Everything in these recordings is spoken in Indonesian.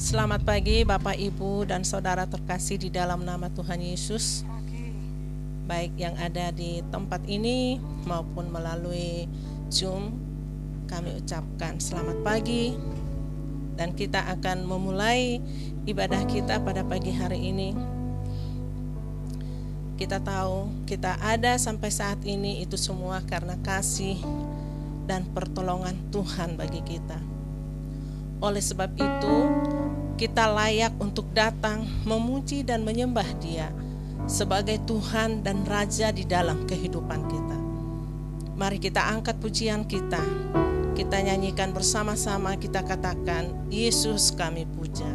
Selamat pagi Bapak Ibu dan Saudara terkasih di dalam nama Tuhan Yesus, baik yang ada di tempat ini maupun melalui Zoom. Kami ucapkan selamat pagi, dan kita akan memulai ibadah kita pada pagi hari ini. Kita tahu kita ada sampai saat ini itu semua karena kasih dan pertolongan Tuhan bagi kita. Oleh sebab itu kita layak untuk datang memuji dan menyembah Dia sebagai Tuhan dan Raja di dalam kehidupan kita. Mari kita angkat pujian kita. Kita nyanyikan bersama-sama, kita katakan, Yesus kami puja.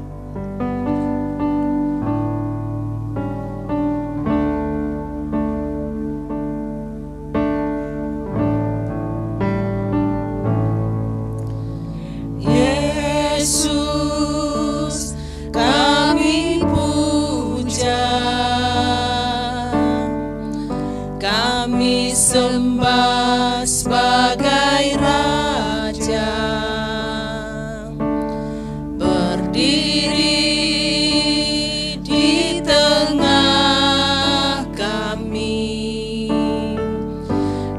Sembah sebagai Raja, berdiri di tengah kami,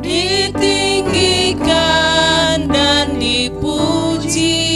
ditinggikan dan dipuji,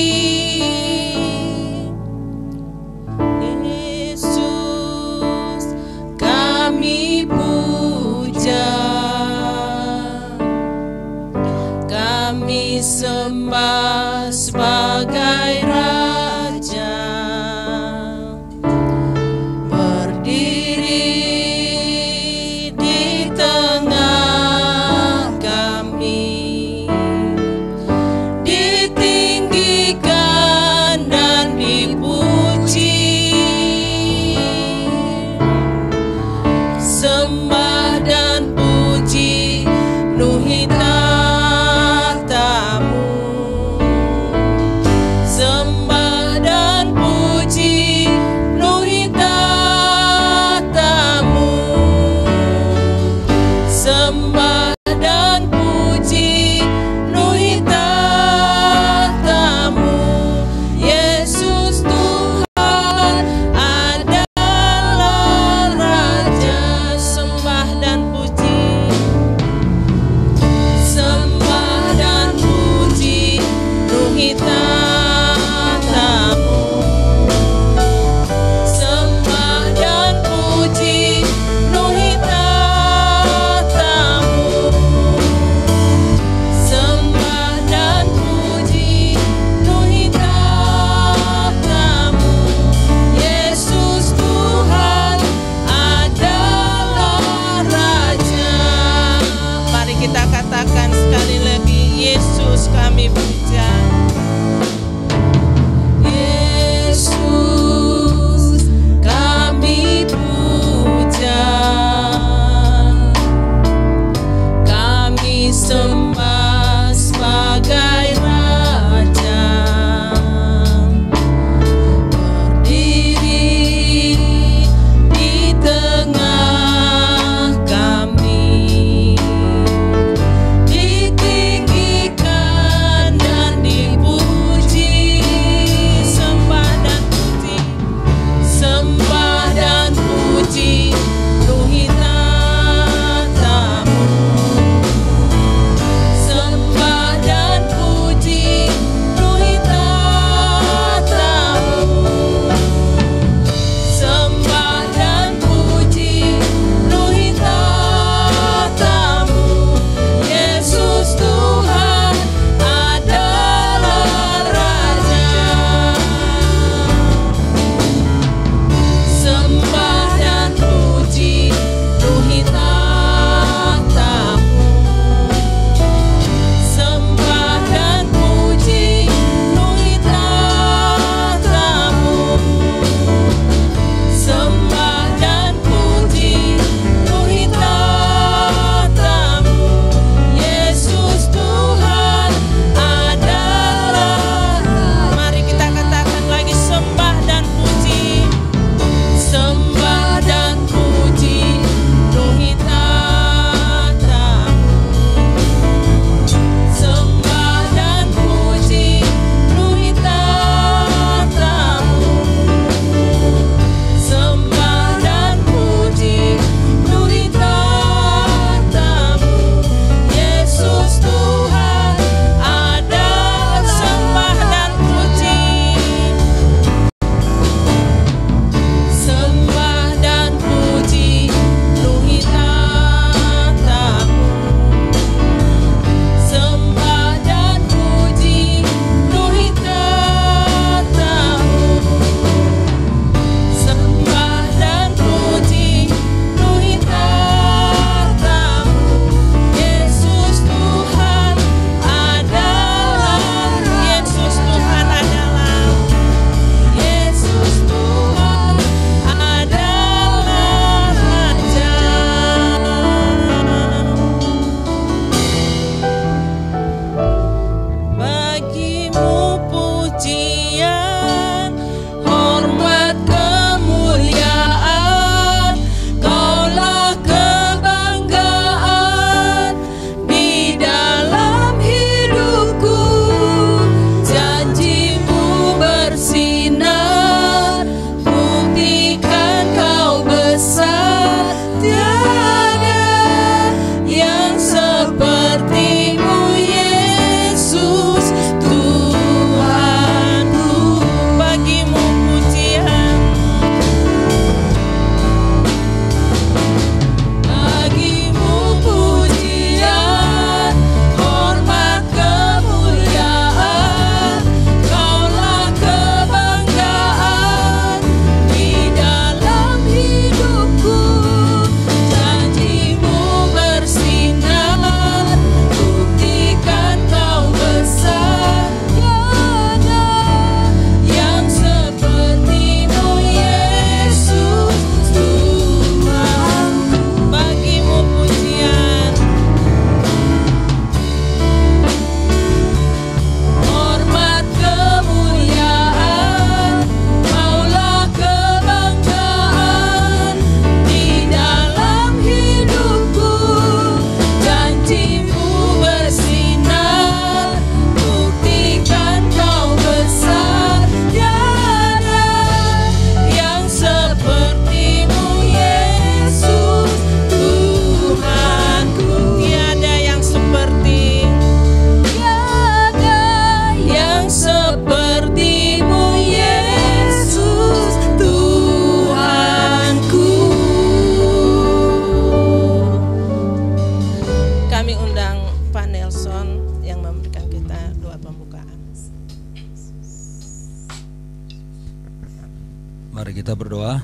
Mari kita berdoa.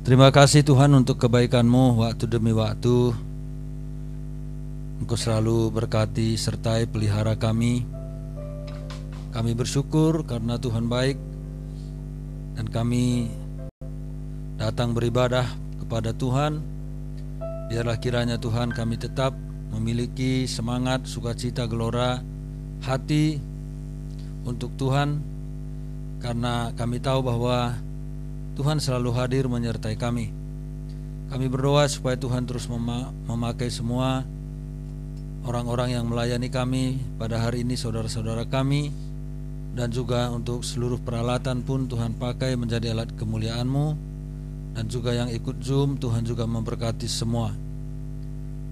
Terima kasih Tuhan untuk kebaikan-Mu waktu demi waktu. Engkau selalu berkati sertai pelihara kami. Kami bersyukur karena Tuhan baik, dan kami datang beribadah kepada Tuhan. Biarlah kiranya Tuhan kami tetap memiliki semangat, sukacita, gelora hati untuk Tuhan, karena kami tahu bahwa Tuhan selalu hadir menyertai kami. Kami berdoa supaya Tuhan terus memakai semua orang-orang yang melayani kami pada hari ini, saudara-saudara kami, dan juga untuk seluruh peralatan pun Tuhan pakai menjadi alat kemuliaan-Mu, dan juga yang ikut Zoom Tuhan juga memberkati semua.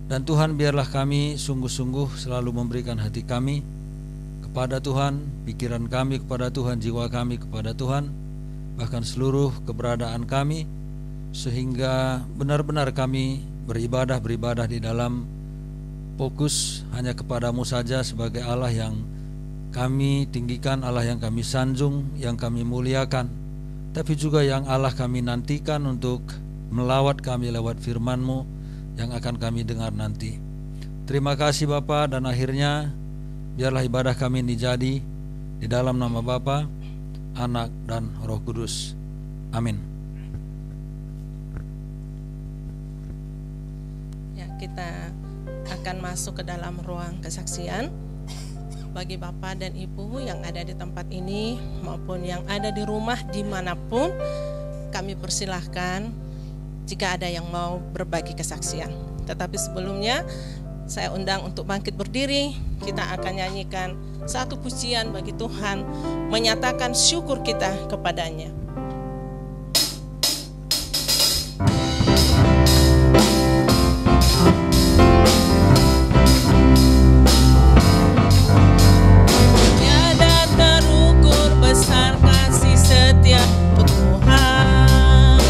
Dan Tuhan, biarlah kami sungguh-sungguh selalu memberikan hati kami kepada Tuhan, pikiran kami kepada Tuhan, jiwa kami kepada Tuhan, bahkan seluruh keberadaan kami, sehingga benar-benar kami beribadah di dalam fokus hanya kepada-Mu saja sebagai Allah yang kami tinggikan, Allah yang kami sanjung, yang kami muliakan, tapi juga yang Allah kami nantikan untuk melawat kami lewat firman-Mu yang akan kami dengar nanti. Terima kasih Bapa, dan akhirnya biarlah ibadah kami ini jadi di dalam nama Bapa, Anak, dan Roh Kudus. Amin. Ya, kita akan masuk ke dalam ruang kesaksian. Bagi Bapak dan Ibu yang ada di tempat ini maupun yang ada di rumah dimanapun, kami persilahkan jika ada yang mau berbagi kesaksian. Tetapi sebelumnya saya undang untuk bangkit berdiri. Kita akan nyanyikan satu pujian bagi Tuhan, menyatakan syukur kita kepadanya. Tiada terukur besar kasih setia Tuhan,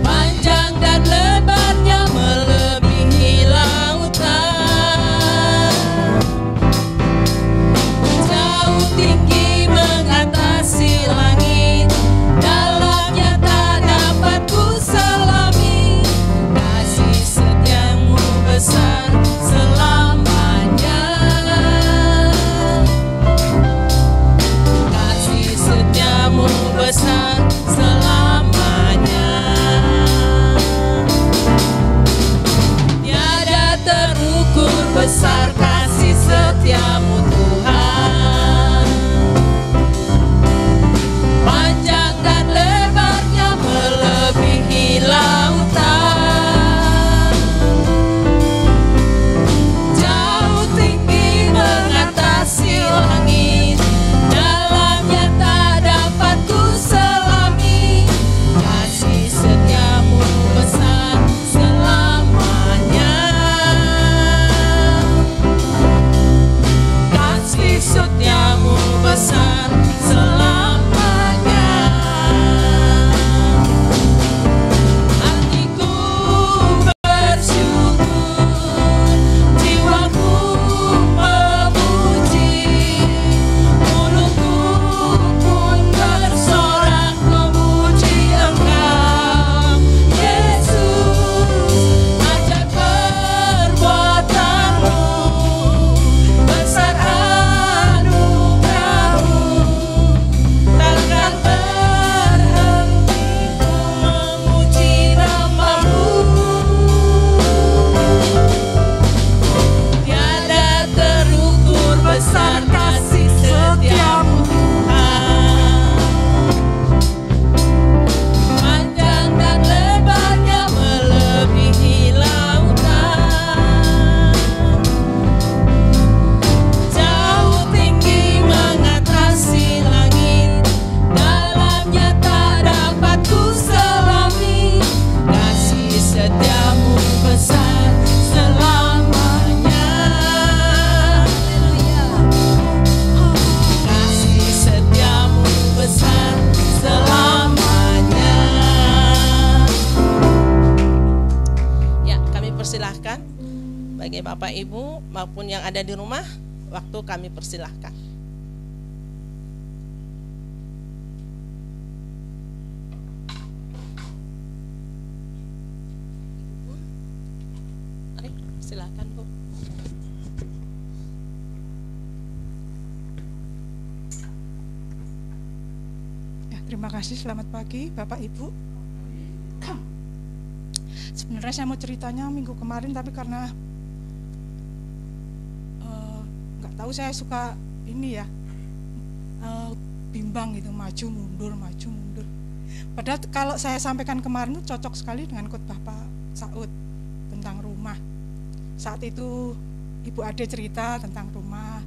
panjang dan lebarnya melebihi lautan, jauh tinggi mengatasi langit, dalamnya tak dapat ku selami, kasih setiamu besar selamanya, kasih setiamu besar selamanya. Tiada terukur besar kasih setiamu Tuhan, panjang dan lebarnya melebihi lautan, jauh tinggi mengatasi langit, dalamnya tak dapat ku selami, kasih setiamu besar selamanya, kasih setiamu besar selamanya. Hatiku bersyukur, jiwaku memuji, mulutku pun bersorak memuji Engkau, Yesus. Ajaib perbuatan-Mu, besar anugerah-Mu, takkan berhenti ku memuji nama-Mu. Tiada terukur besar kasih setiamu Tuhan, panjang dan lebarnya melebihi lautan, jauh tinggi mengatasi langit, dalamnya tak dapat ku selami, kasih setiamu besar selamanya, kasih setiamu besar selamanya. Ya, kami persilahkan bagi Bapak Ibu maupun yang ada di rumah, waktu kami persilahkan. Terima kasih, selamat pagi Bapak Ibu. Sebenarnya saya mau ceritanya minggu kemarin, tapi karena nggak tahu, saya suka ini ya, bimbang gitu, maju mundur. Padahal kalau saya sampaikan kemarin itu cocok sekali dengan khotbah Pak Saud tentang rumah. Saat itu Ibu Ade cerita tentang rumah,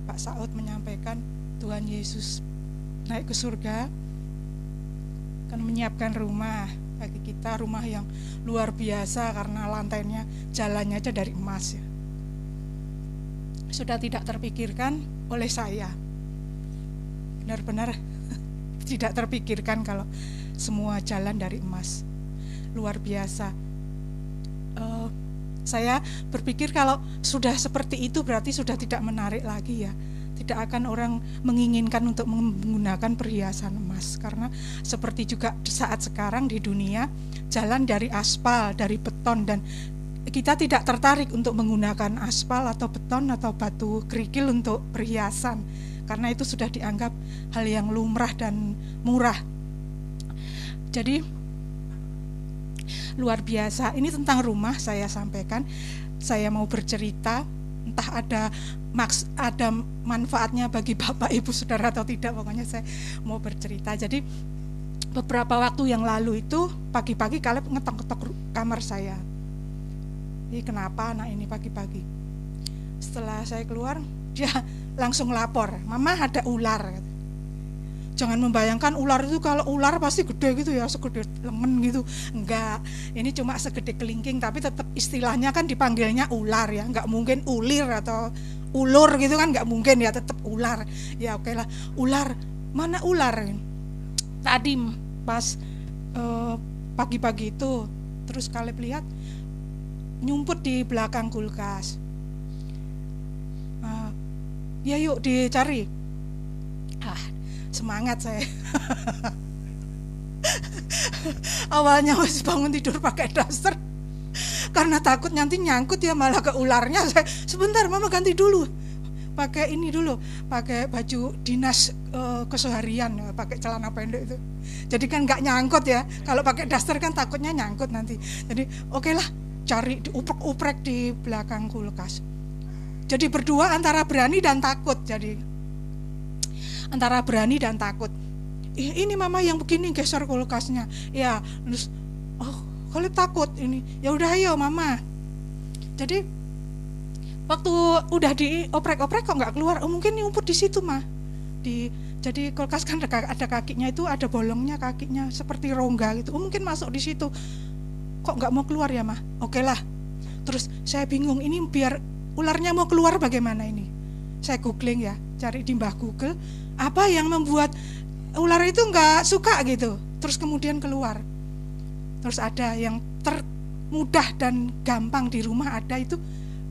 Pak Saud menyampaikan Tuhan Yesus naik ke surga akan menyiapkan rumah bagi kita, rumah yang luar biasa karena lantainya, jalannya aja dari emas ya. Sudah tidak terpikirkan oleh saya, benar-benar tidak terpikirkan kalau semua jalan dari emas, luar biasa. Saya berpikir kalau sudah seperti itu berarti sudah tidak menarik lagi ya. Tidak akan orang menginginkan untuk menggunakan perhiasan emas, karena seperti juga saat sekarang di dunia jalan dari aspal, dari beton, dan kita tidak tertarik untuk menggunakan aspal atau beton atau batu kerikil untuk perhiasan, karena itu sudah dianggap hal yang lumrah dan murah. Jadi luar biasa. Ini tentang rumah saya sampaikan. Saya mau bercerita, entah ada manfaatnya bagi Bapak Ibu Saudara atau tidak, pokoknya saya mau bercerita. Jadi beberapa waktu yang lalu itu pagi-pagi Kaleb ngetok-ngetok kamar saya. Ini kenapa anak ini pagi-pagi? Setelah saya keluar, dia langsung lapor, "Mama, ada ular." Jangan membayangkan ular itu, kalau ular pasti gede gitu ya, segede lengan gitu. Enggak, ini cuma segede kelingking, tapi tetap istilahnya kan dipanggilnya ular ya. Enggak mungkin ulir atau ulur gitu kan, enggak mungkin ya, tetap ular. Ya oke lah, ular. Mana ular? Tadi pas pagi-pagi itu, terus Kaleb lihat nyumput di belakang kulkas. Ya yuk dicari. Semangat saya. Awalnya masih bangun tidur pakai daster, karena takut nanti nyangkut ya malah ke ularnya. Saya, sebentar Mama ganti dulu, pakai ini dulu, pakai baju dinas keseharian, pakai celana pendek itu. Jadi kan nggak nyangkut ya. Kalau pakai daster kan takutnya nyangkut nanti. Jadi oke lah, cari diuprek-uprek di belakang kulkas. Jadi berdua antara berani dan takut. Antara berani dan takut. Ini Mama yang begini, geser kulkasnya. Ya, terus Kaleb takut ini. Ya udah ayo Mama. Jadi waktu udah dioprek-oprek kok nggak keluar. Mungkin nyumput di situ mah. Jadi kulkas kan ada kakinya itu, ada bolongnya kakinya seperti rongga gitu. Mungkin masuk di situ. Kok nggak mau keluar ya mah? Oke lah. Terus saya bingung, ini biar ularnya mau keluar bagaimana ini? Saya googling ya, cari di Mbah Google. Apa yang membuat ular itu nggak suka gitu, terus kemudian keluar. Terus ada yang termudah dan gampang di rumah, ada itu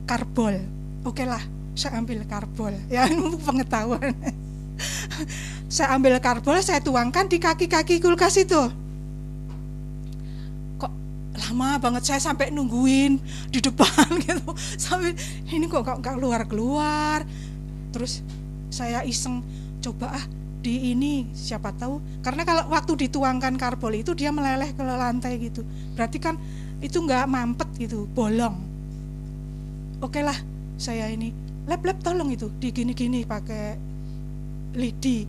karbol. Oke lah, saya ambil karbol. Ya pengetahuan. Saya ambil karbol, saya tuangkan di kaki-kaki kulkas itu. Kok lama banget, saya sampai nungguin di depan gitu. Sampai ini kok nggak keluar-keluar. Terus saya iseng, coba di ini, siapa tahu, karena kalau waktu dituangkan karbol itu dia meleleh ke lantai gitu, berarti kan itu nggak mampet gitu, bolong. Oke lah, saya ini lep tolong itu digini-gini pakai lidi.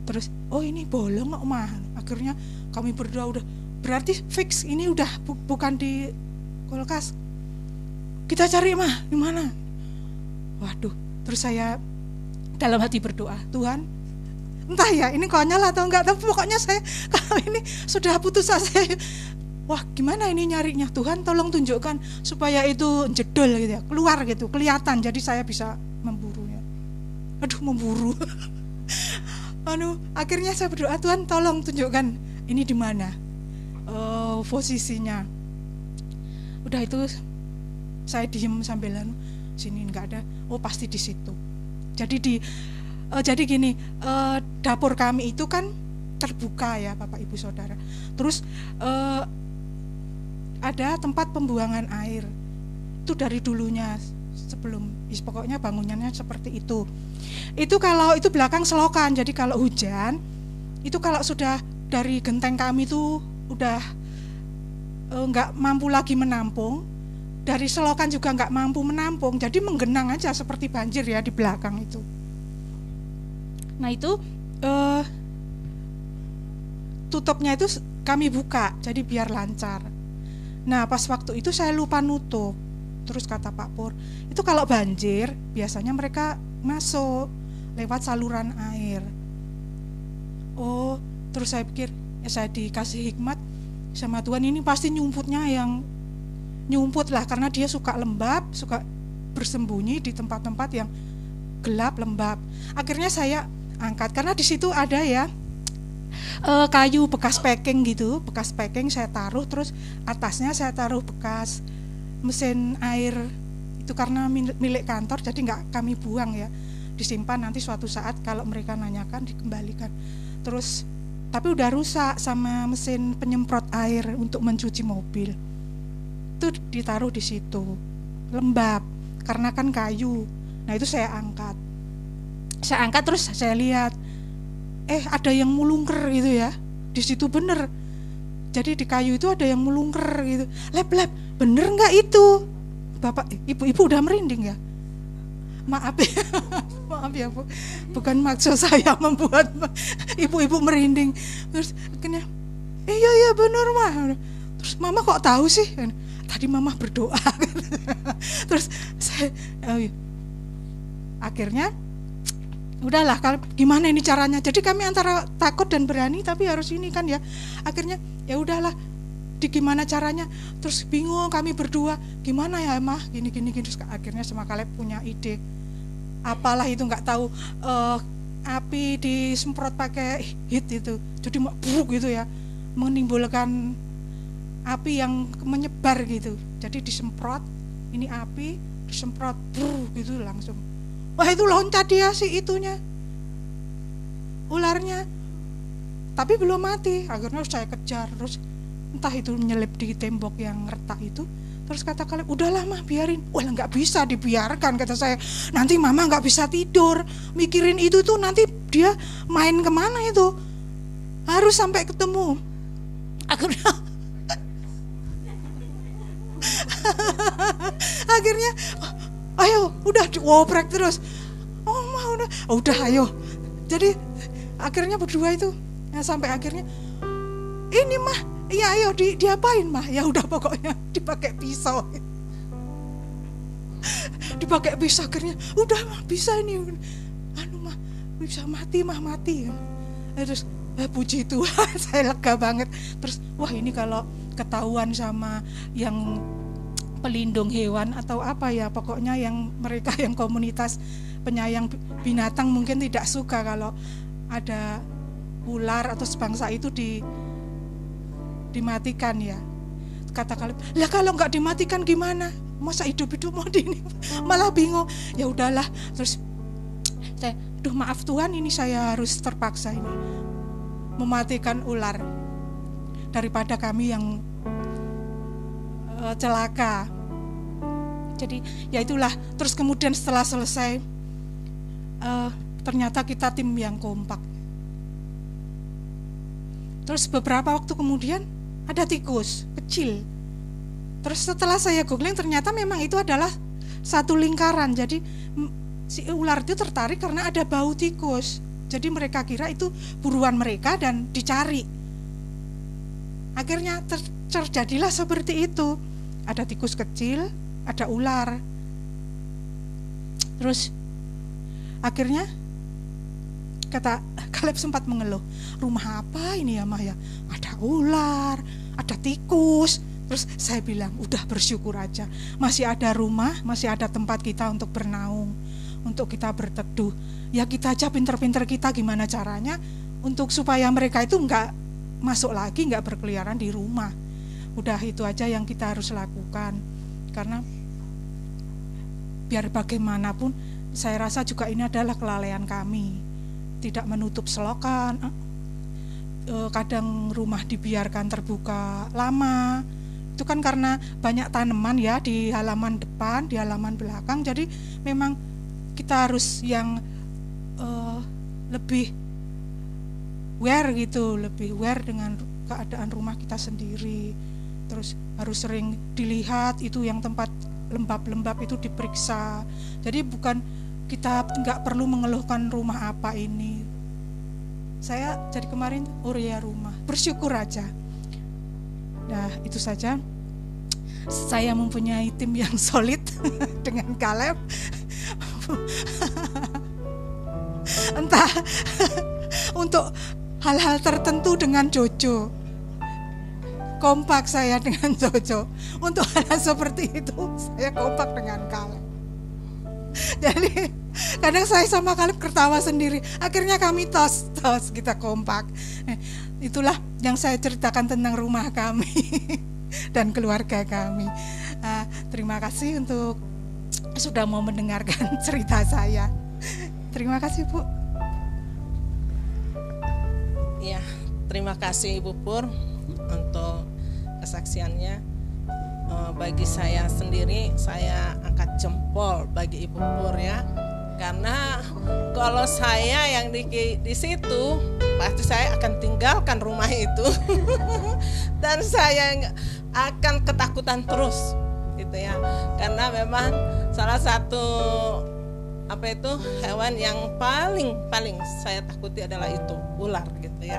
Terus ini bolong kok mah. Akhirnya kami berdua udah, berarti fix ini udah bukan di kulkas. Kita cari mah di mana? Waduh, terus saya dalam hati berdoa, Tuhan, entah ya ini konyol atau enggak, tapi pokoknya saya kalau ini sudah putus asa. Wah, gimana ini nyarinya? Tuhan tolong tunjukkan supaya itu jedol gitu ya, keluar gitu, kelihatan, jadi saya bisa memburunya. Aduh, memburu. Akhirnya saya berdoa, Tuhan tolong tunjukkan ini di mana posisinya. Udah itu saya diem sambil sini enggak ada. Oh, pasti di situ. Jadi gini, dapur kami itu kan terbuka ya Bapak Ibu Saudara. Terus ada tempat pembuangan air. Itu dari dulunya sebelum, pokoknya bangunannya seperti itu. Itu kalau itu belakang selokan. Jadi kalau hujan itu kalau sudah dari genteng kami itu udah nggak mampu lagi menampung, dari selokan juga nggak mampu menampung, jadi menggenang aja seperti banjir ya di belakang itu. Nah itu tutupnya itu kami buka, jadi biar lancar. Nah pas waktu itu saya lupa nutup, terus kata Pak Pur, itu kalau banjir biasanya mereka masuk lewat saluran air. Oh, terus saya pikir, ya saya dikasih hikmat sama Tuhan, ini pasti nyumputnya yang nyumput lah, karena dia suka lembab, suka bersembunyi di tempat-tempat yang gelap lembab. Akhirnya saya angkat, karena di situ ada ya kayu bekas packing gitu, bekas packing saya taruh, terus atasnya saya taruh bekas mesin air itu karena milik kantor, jadi nggak kami buang ya, disimpan nanti suatu saat kalau mereka nanyakan dikembalikan. Terus tapi udah rusak sama mesin penyemprot air untuk mencuci mobil, itu ditaruh di situ, lembab karena kan kayu. Nah itu saya angkat terus saya lihat, ada yang mulungker gitu ya, di situ bener. Jadi di kayu itu ada yang mulungker gitu. Lep, bener nggak itu? Bapak, ibu udah merinding ya? Maaf ya, maaf ya Bu. Bukan maksud saya membuat ibu-ibu merinding. Terus akhirnya, iya bener mah. Terus Mama kok tahu sih? Tadi Mama berdoa. Terus saya, akhirnya udahlah, gimana ini caranya? Jadi kami antara takut dan berani, tapi harus ini kan ya. Akhirnya ya udahlah, gimana caranya? Terus bingung, kami berdua, gimana ya Mah? Gini. Terus akhirnya sama Kaleb punya ide. Apalah itu nggak tahu, api disemprot pakai heat itu. Jadi buk gitu ya, menimbulkan api yang menyebar gitu. Jadi disemprot, ini api disemprot, gitu langsung. Wah itu loncat dia sih itunya, ularnya, tapi belum mati. Akhirnya saya kejar, terus entah itu menyelip di tembok yang retak itu. Terus kata Kaleb, udahlah Mah biarin. Wah nggak bisa dibiarkan, kata saya, nanti Mama nggak bisa tidur mikirin itu tuh, nanti dia main kemana itu, harus sampai ketemu. Akhirnya ayo udah dioprek terus. Oh Mah udah ayo. Jadi akhirnya berdua itu ya, sampai akhirnya ini Mah, iya ayo diapain Mah? Ya udah pokoknya dipakai pisau. Dipakai pisau, akhirnya udah Mah bisa ini. Mah bisa mati Mah, mati. Terus puji Tuhan, saya lega banget. Terus wah ini kalau ketahuan sama yang pelindung hewan atau apa ya, pokoknya yang mereka yang komunitas penyayang binatang mungkin tidak suka kalau ada ular atau sebangsa itu dimatikan ya. Kata Kaleb, lah kalau nggak dimatikan gimana? Masa hidup-hidup mau ini? Malah bingung. Ya udahlah. Terus saya, maaf Tuhan, ini saya harus terpaksa ini mematikan ular daripada kami yang celaka. Jadi ya itulah. Terus kemudian setelah selesai, ternyata kita tim yang kompak. Terus beberapa waktu kemudian ada tikus kecil. Terus setelah saya googling, ternyata memang itu adalah satu lingkaran. Jadi si ular itu tertarik karena ada bau tikus. Jadi mereka kira itu buruan mereka dan dicari. Akhirnya terjadilah seperti itu. Ada tikus kecil, ada ular. Terus akhirnya kata Kaleb sempat mengeluh, rumah apa ini ya Mah ya? Ada ular, ada tikus. Terus saya bilang, udah bersyukur aja, masih ada rumah, masih ada tempat kita untuk bernaung, untuk kita berteduh. Ya kita aja pinter-pinter kita gimana caranya untuk supaya mereka itu enggak masuk lagi, enggak berkeliaran di rumah. Udah itu aja yang kita harus lakukan. Karena biar bagaimanapun saya rasa juga ini adalah kelalaian kami, tidak menutup selokan. Kadang rumah dibiarkan terbuka lama, itu kan karena banyak tanaman ya di halaman depan, di halaman belakang. Jadi memang kita harus yang lebih aware gitu, lebih aware dengan keadaan rumah kita sendiri. Terus harus sering dilihat itu yang tempat lembab-lembab itu diperiksa. Jadi bukan kita nggak perlu mengeluhkan rumah apa ini. Saya jadi kemarin rumah, bersyukur aja. Nah itu saja. Saya mempunyai tim yang solid dengan Caleb. Entah untuk hal-hal tertentu dengan Jojo. Kompak saya dengan Jojo. Untuk hal seperti itu saya kompak dengan Caleb. Jadi kadang saya sama Caleb ketawa sendiri. Akhirnya kami tos kita kompak. Itulah yang saya ceritakan tentang rumah kami dan keluarga kami. Terima kasih untuk sudah mau mendengarkan cerita saya. Terima kasih Bu. Ya, terima kasih Ibu Pur untuk kesaksiannya. Bagi saya sendiri, saya angkat jempol bagi Ibu Pur ya. Karena kalau saya yang di situ, pasti saya akan tinggalkan rumah itu. Dan saya akan ketakutan terus gitu ya. Karena memang salah satu hewan yang paling saya takuti adalah itu, ular gitu ya.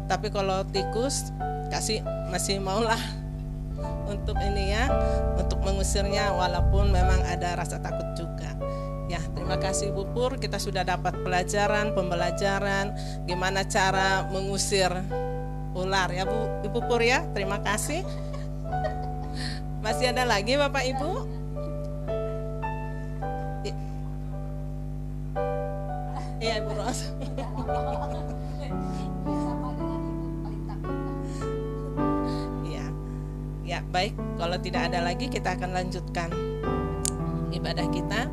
Tapi kalau tikus masih maulah untuk ini ya, untuk mengusirnya walaupun memang ada rasa takut juga. Ya, terima kasih Bu Pur, kita sudah dapat pembelajaran gimana cara mengusir ular ya Ibu Pur ya. Terima kasih. Masih ada lagi Bapak Ibu? Iya Ibu Ros. Ya, baik. Kalau tidak ada lagi, kita akan lanjutkan ibadah kita.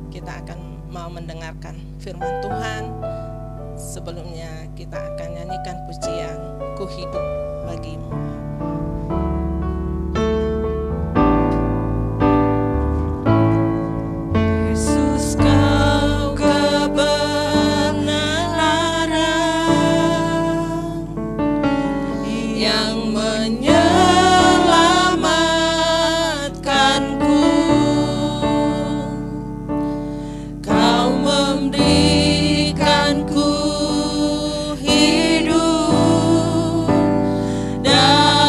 Kita akan mau mendengarkan firman Tuhan. Sebelumnya kita akan nyanyikan pujian Ku Hidup Bagimu. Yesus, Kau kebenaran yang menyelamatkanku. Kau memberikanku hidup dan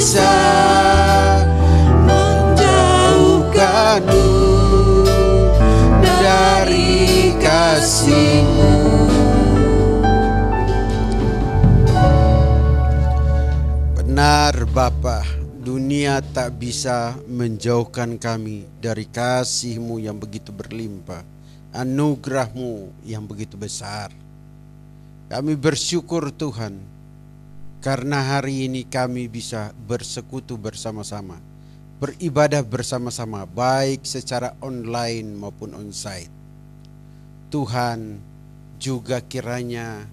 bisa menjauhkanmu dari kasih-Mu. Benar Bapa, dunia tak bisa menjauhkan kami dari kasih-Mu yang begitu berlimpah, anugerah-Mu yang begitu besar. Kami bersyukur Tuhan, karena hari ini kami bisa bersekutu bersama-sama, beribadah bersama-sama, baik secara online maupun onsite. Tuhan, juga kiranya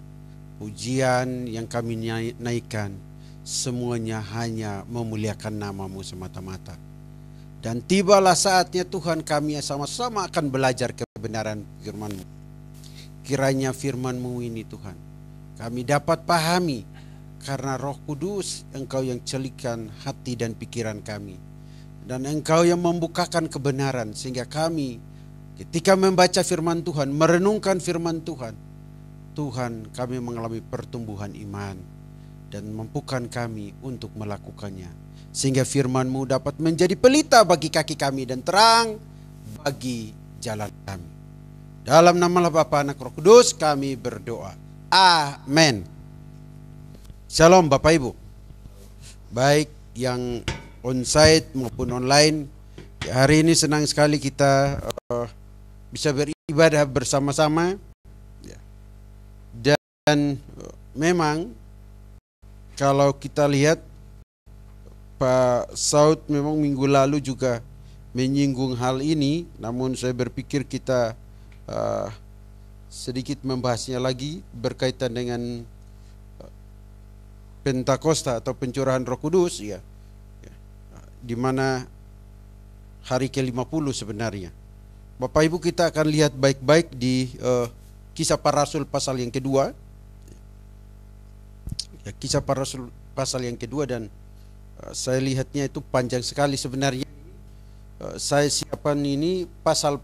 pujian yang kami naikkan semuanya hanya memuliakan nama-Mu semata-mata. Dan tibalah saatnya Tuhan, kami sama-sama akan belajar kebenaran firman-Mu. Kiranya firman-Mu ini Tuhan kami dapat pahami, karena Roh Kudus Engkau yang celikan hati dan pikiran kami, dan Engkau yang membukakan kebenaran, sehingga kami ketika membaca firman Tuhan, merenungkan firman Tuhan, Tuhan, kami mengalami pertumbuhan iman dan mampukan kami untuk melakukannya, sehingga firman-Mu dapat menjadi pelita bagi kaki kami dan terang bagi jalan kami. Dalam nama Bapa, Anak, Roh Kudus kami berdoa. Amin. Shalom Bapak Ibu, baik yang onsite maupun online. Hari ini senang sekali kita bisa beribadah bersama-sama. Dan memang kalau kita lihat, Pak Saud memang minggu lalu juga menyinggung hal ini, namun saya berpikir kita sedikit membahasnya lagi berkaitan dengan Pentakosta atau pencurahan Roh Kudus, ya, di mana hari ke-50 sebenarnya. Bapak Ibu, kita akan lihat baik-baik di Kisah Para Rasul pasal yang kedua. Ya, Kisah Para Rasul pasal yang kedua, dan saya lihatnya itu panjang sekali sebenarnya. Saya siapkan ini pasal,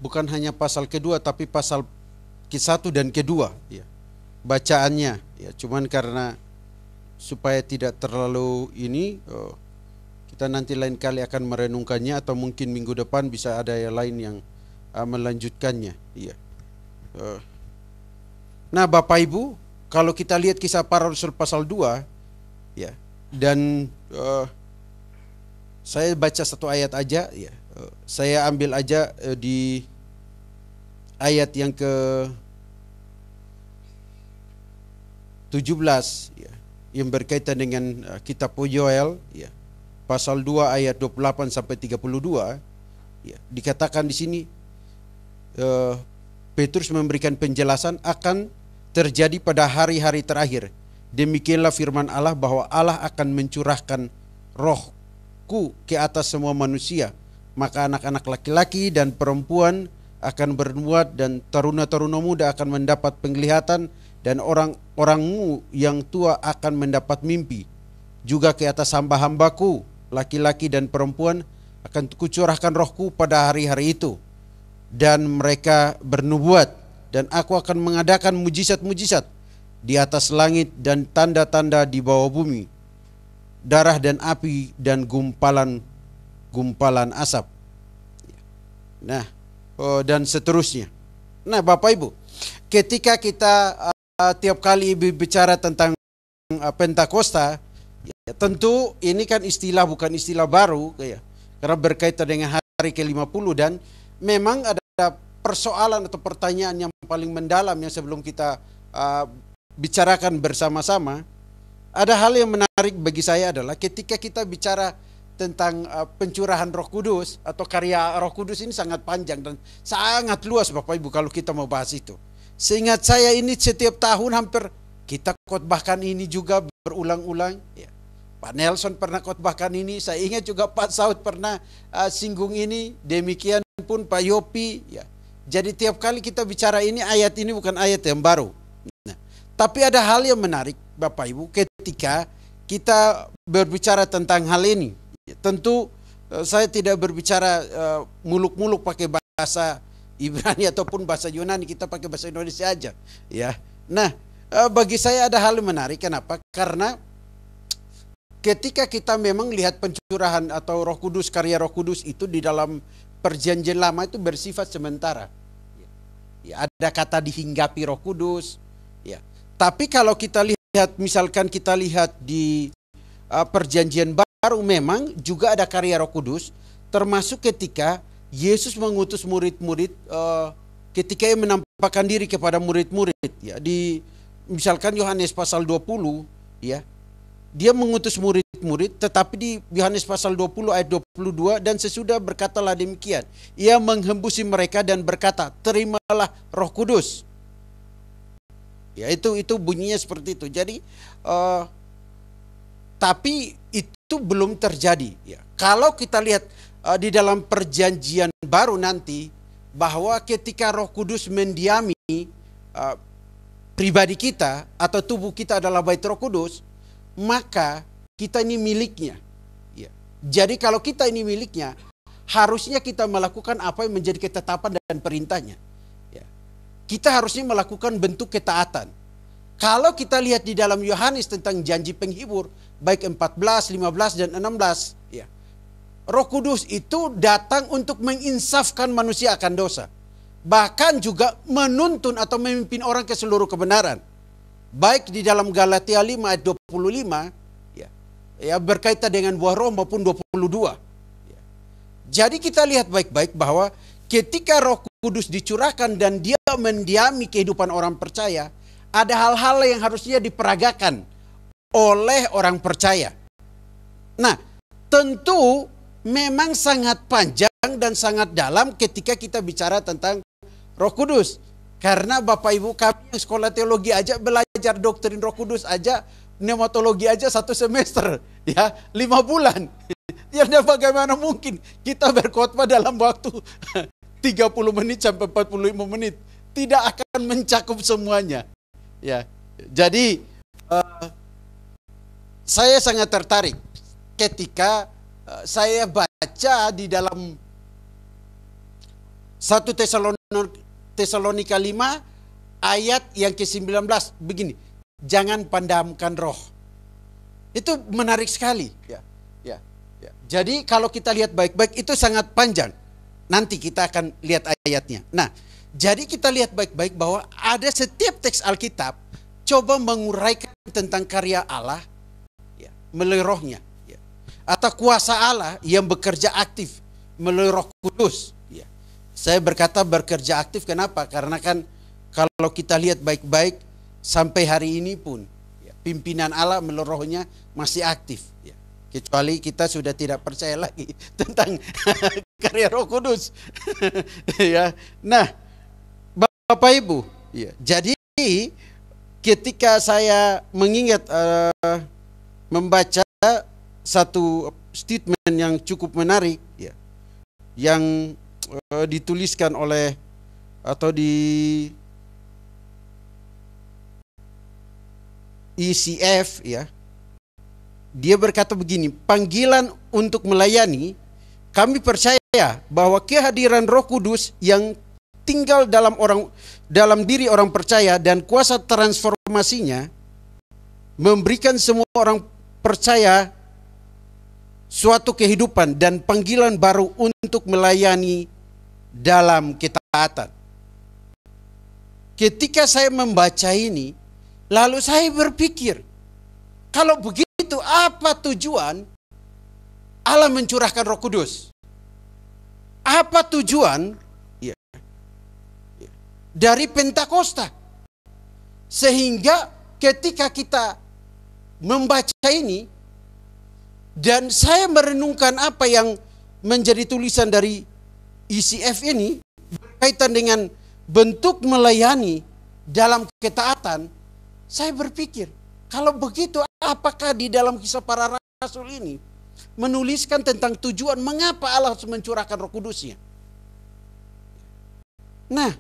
bukan hanya pasal kedua, tapi pasal ke-1 dan kedua, ya, bacaannya, ya, cuman karena supaya tidak terlalu ini, kita nanti lain kali akan merenungkannya, atau mungkin minggu depan bisa ada yang lain yang melanjutkannya, ya. Nah Bapak Ibu, kalau kita lihat Kisah Para Rasul pasal 2, ya, dan saya baca satu ayat aja, ya. Saya ambil aja di ayat yang ke-17, ya, yang berkaitan dengan kitab Yoel, ya, pasal 2 ayat 28 sampai 32, ya, dikatakan di sini Petrus memberikan penjelasan akan terjadi pada hari-hari terakhir. Demikianlah firman Allah, bahwa Allah akan mencurahkan Roh-Ku ke atas semua manusia, maka anak-anak laki-laki dan perempuan akan bernubuat, dan taruna-taruna muda akan mendapat penglihatan, dan orang-orangmu yang tua akan mendapat mimpi. Juga ke atas hamba-hambaku laki-laki dan perempuan akan kucurahkan Roh-Ku pada hari-hari itu, dan mereka bernubuat, dan aku akan mengadakan mujizat-mujizat di atas langit dan tanda-tanda di bawah bumi, darah dan api dan gumpalan asap. Nah, dan seterusnya. Nah Bapak Ibu, ketika kita tiap kali bicara tentang Pentakosta, ya, tentu ini kan istilah, bukan istilah baru, ya, karena berkaitan dengan hari ke-50, dan memang ada persoalan atau pertanyaan yang paling mendalam yang sebelum kita bicarakan bersama-sama. Ada hal yang menarik bagi saya adalah ketika kita bicara tentang pencurahan Roh Kudus atau karya Roh Kudus, ini sangat panjang dan sangat luas Bapak Ibu kalau kita mau bahas itu. Seingat saya ini setiap tahun hampir kita khotbahkan ini juga berulang-ulang, ya. Pak Nelson pernah khotbahkan ini, saya ingat juga Pak Saud pernah singgung ini, demikian pun Pak Yopi, ya. Jadi tiap kali kita bicara ini, ayat ini bukan ayat yang baru. Nah, tapi ada hal yang menarik Bapak Ibu ketika kita berbicara tentang hal ini. Tentu saya tidak berbicara muluk-muluk pakai bahasa Ibrani ataupun bahasa Yunani, kita pakai bahasa Indonesia aja, ya. Nah, bagi saya ada hal yang menarik. Kenapa? Karena ketika kita memang lihat pencurahan atau Roh Kudus, karya Roh Kudus itu di dalam Perjanjian Lama itu bersifat sementara. Ya, ada kata dihinggapi Roh Kudus. Ya. Tapi kalau kita lihat, misalkan kita lihat di Perjanjian Baru, memang juga ada karya Roh Kudus, termasuk ketika Yesus mengutus murid-murid, ketika ia menampakkan diri kepada murid-murid. Ya, di misalkan Yohanes pasal 20, ya, dia mengutus murid-murid, tetapi di Yohanes pasal 20 ayat 22, dan sesudah berkatalah demikian, ia menghembusi mereka dan berkata, terimalah Roh Kudus. Ya, itu bunyinya seperti itu. Jadi tapi itu belum terjadi. Ya. Kalau kita lihat di dalam Perjanjian Baru nanti, bahwa ketika Roh Kudus mendiami pribadi kita atau tubuh kita adalah bait Roh Kudus, maka kita ini miliknya. Ya. Jadi kalau kita ini miliknya, harusnya kita melakukan apa yang menjadi ketetapan dan perintahnya. Ya. Kita harusnya melakukan bentuk ketaatan. Kalau kita lihat di dalam Yohanes tentang janji penghibur, baik 14, 15, dan 16, ya, Roh Kudus itu datang untuk menginsafkan manusia akan dosa. Bahkan juga menuntun atau memimpin orang ke seluruh kebenaran. Baik di dalam Galatia 5 ayat 25, ya, berkaitan dengan buah roh maupun 22. Ya. Jadi kita lihat baik-baik bahwa ketika Roh Kudus dicurahkan dan dia mendiami kehidupan orang percaya, ada hal-hal yang harusnya diperagakan oleh orang percaya. Nah, tentu memang sangat panjang dan sangat dalam ketika kita bicara tentang Roh Kudus. Karena Bapak Ibu kami yang sekolah teologi aja belajar doktrin Roh Kudus aja, pneumatologi aja 1 semester, ya 5 bulan. Ya bagaimana mungkin kita berkhotbah dalam waktu 30 menit sampai 45 menit. Tidak akan mencakup semuanya. Ya, jadi saya sangat tertarik ketika saya baca di dalam 1 Tesalonika 5 ayat yang ke-19 begini, jangan padamkan roh. Itu menarik sekali. Ya. Jadi kalau kita lihat baik-baik itu sangat panjang. Nanti kita akan lihat ayatnya. Nah, jadi kita lihat baik-baik bahwa ada setiap teks Alkitab coba menguraikan tentang karya Allah, ya, melalui rohnya. Ya. Atau kuasa Allah yang bekerja aktif melalui Roh Kudus. Ya. Saya berkata bekerja aktif kenapa? Karena kan kalau kita lihat baik-baik sampai hari ini pun ya, pimpinan Allah melalui rohnya masih aktif. Ya. Kecuali kita sudah tidak percaya lagi tentang karya Roh Kudus. Ya. Nah, Bapak Ibu, ya, jadi ketika saya mengingat membaca satu statement yang cukup menarik, ya, yang dituliskan oleh atau di ECF, ya, dia berkata begini, panggilan untuk melayani, kami percaya bahwa kehadiran Roh Kudus yang tinggal dalam diri orang percaya dan kuasa transformasinya memberikan semua orang percaya suatu kehidupan dan panggilan baru untuk melayani dalam ketaatan. Ketika saya membaca ini, lalu saya berpikir, kalau begitu apa tujuan Allah mencurahkan Roh Kudus? Apa tujuan dari Pentakosta? Sehingga ketika kita membaca ini dan saya merenungkan apa yang menjadi tulisan dari ECF ini berkaitan dengan bentuk melayani dalam ketaatan, saya berpikir, kalau begitu apakah di dalam Kisah Para Rasul ini menuliskan tentang tujuan mengapa Allah harus mencurahkan Roh Kudusnya? Nah,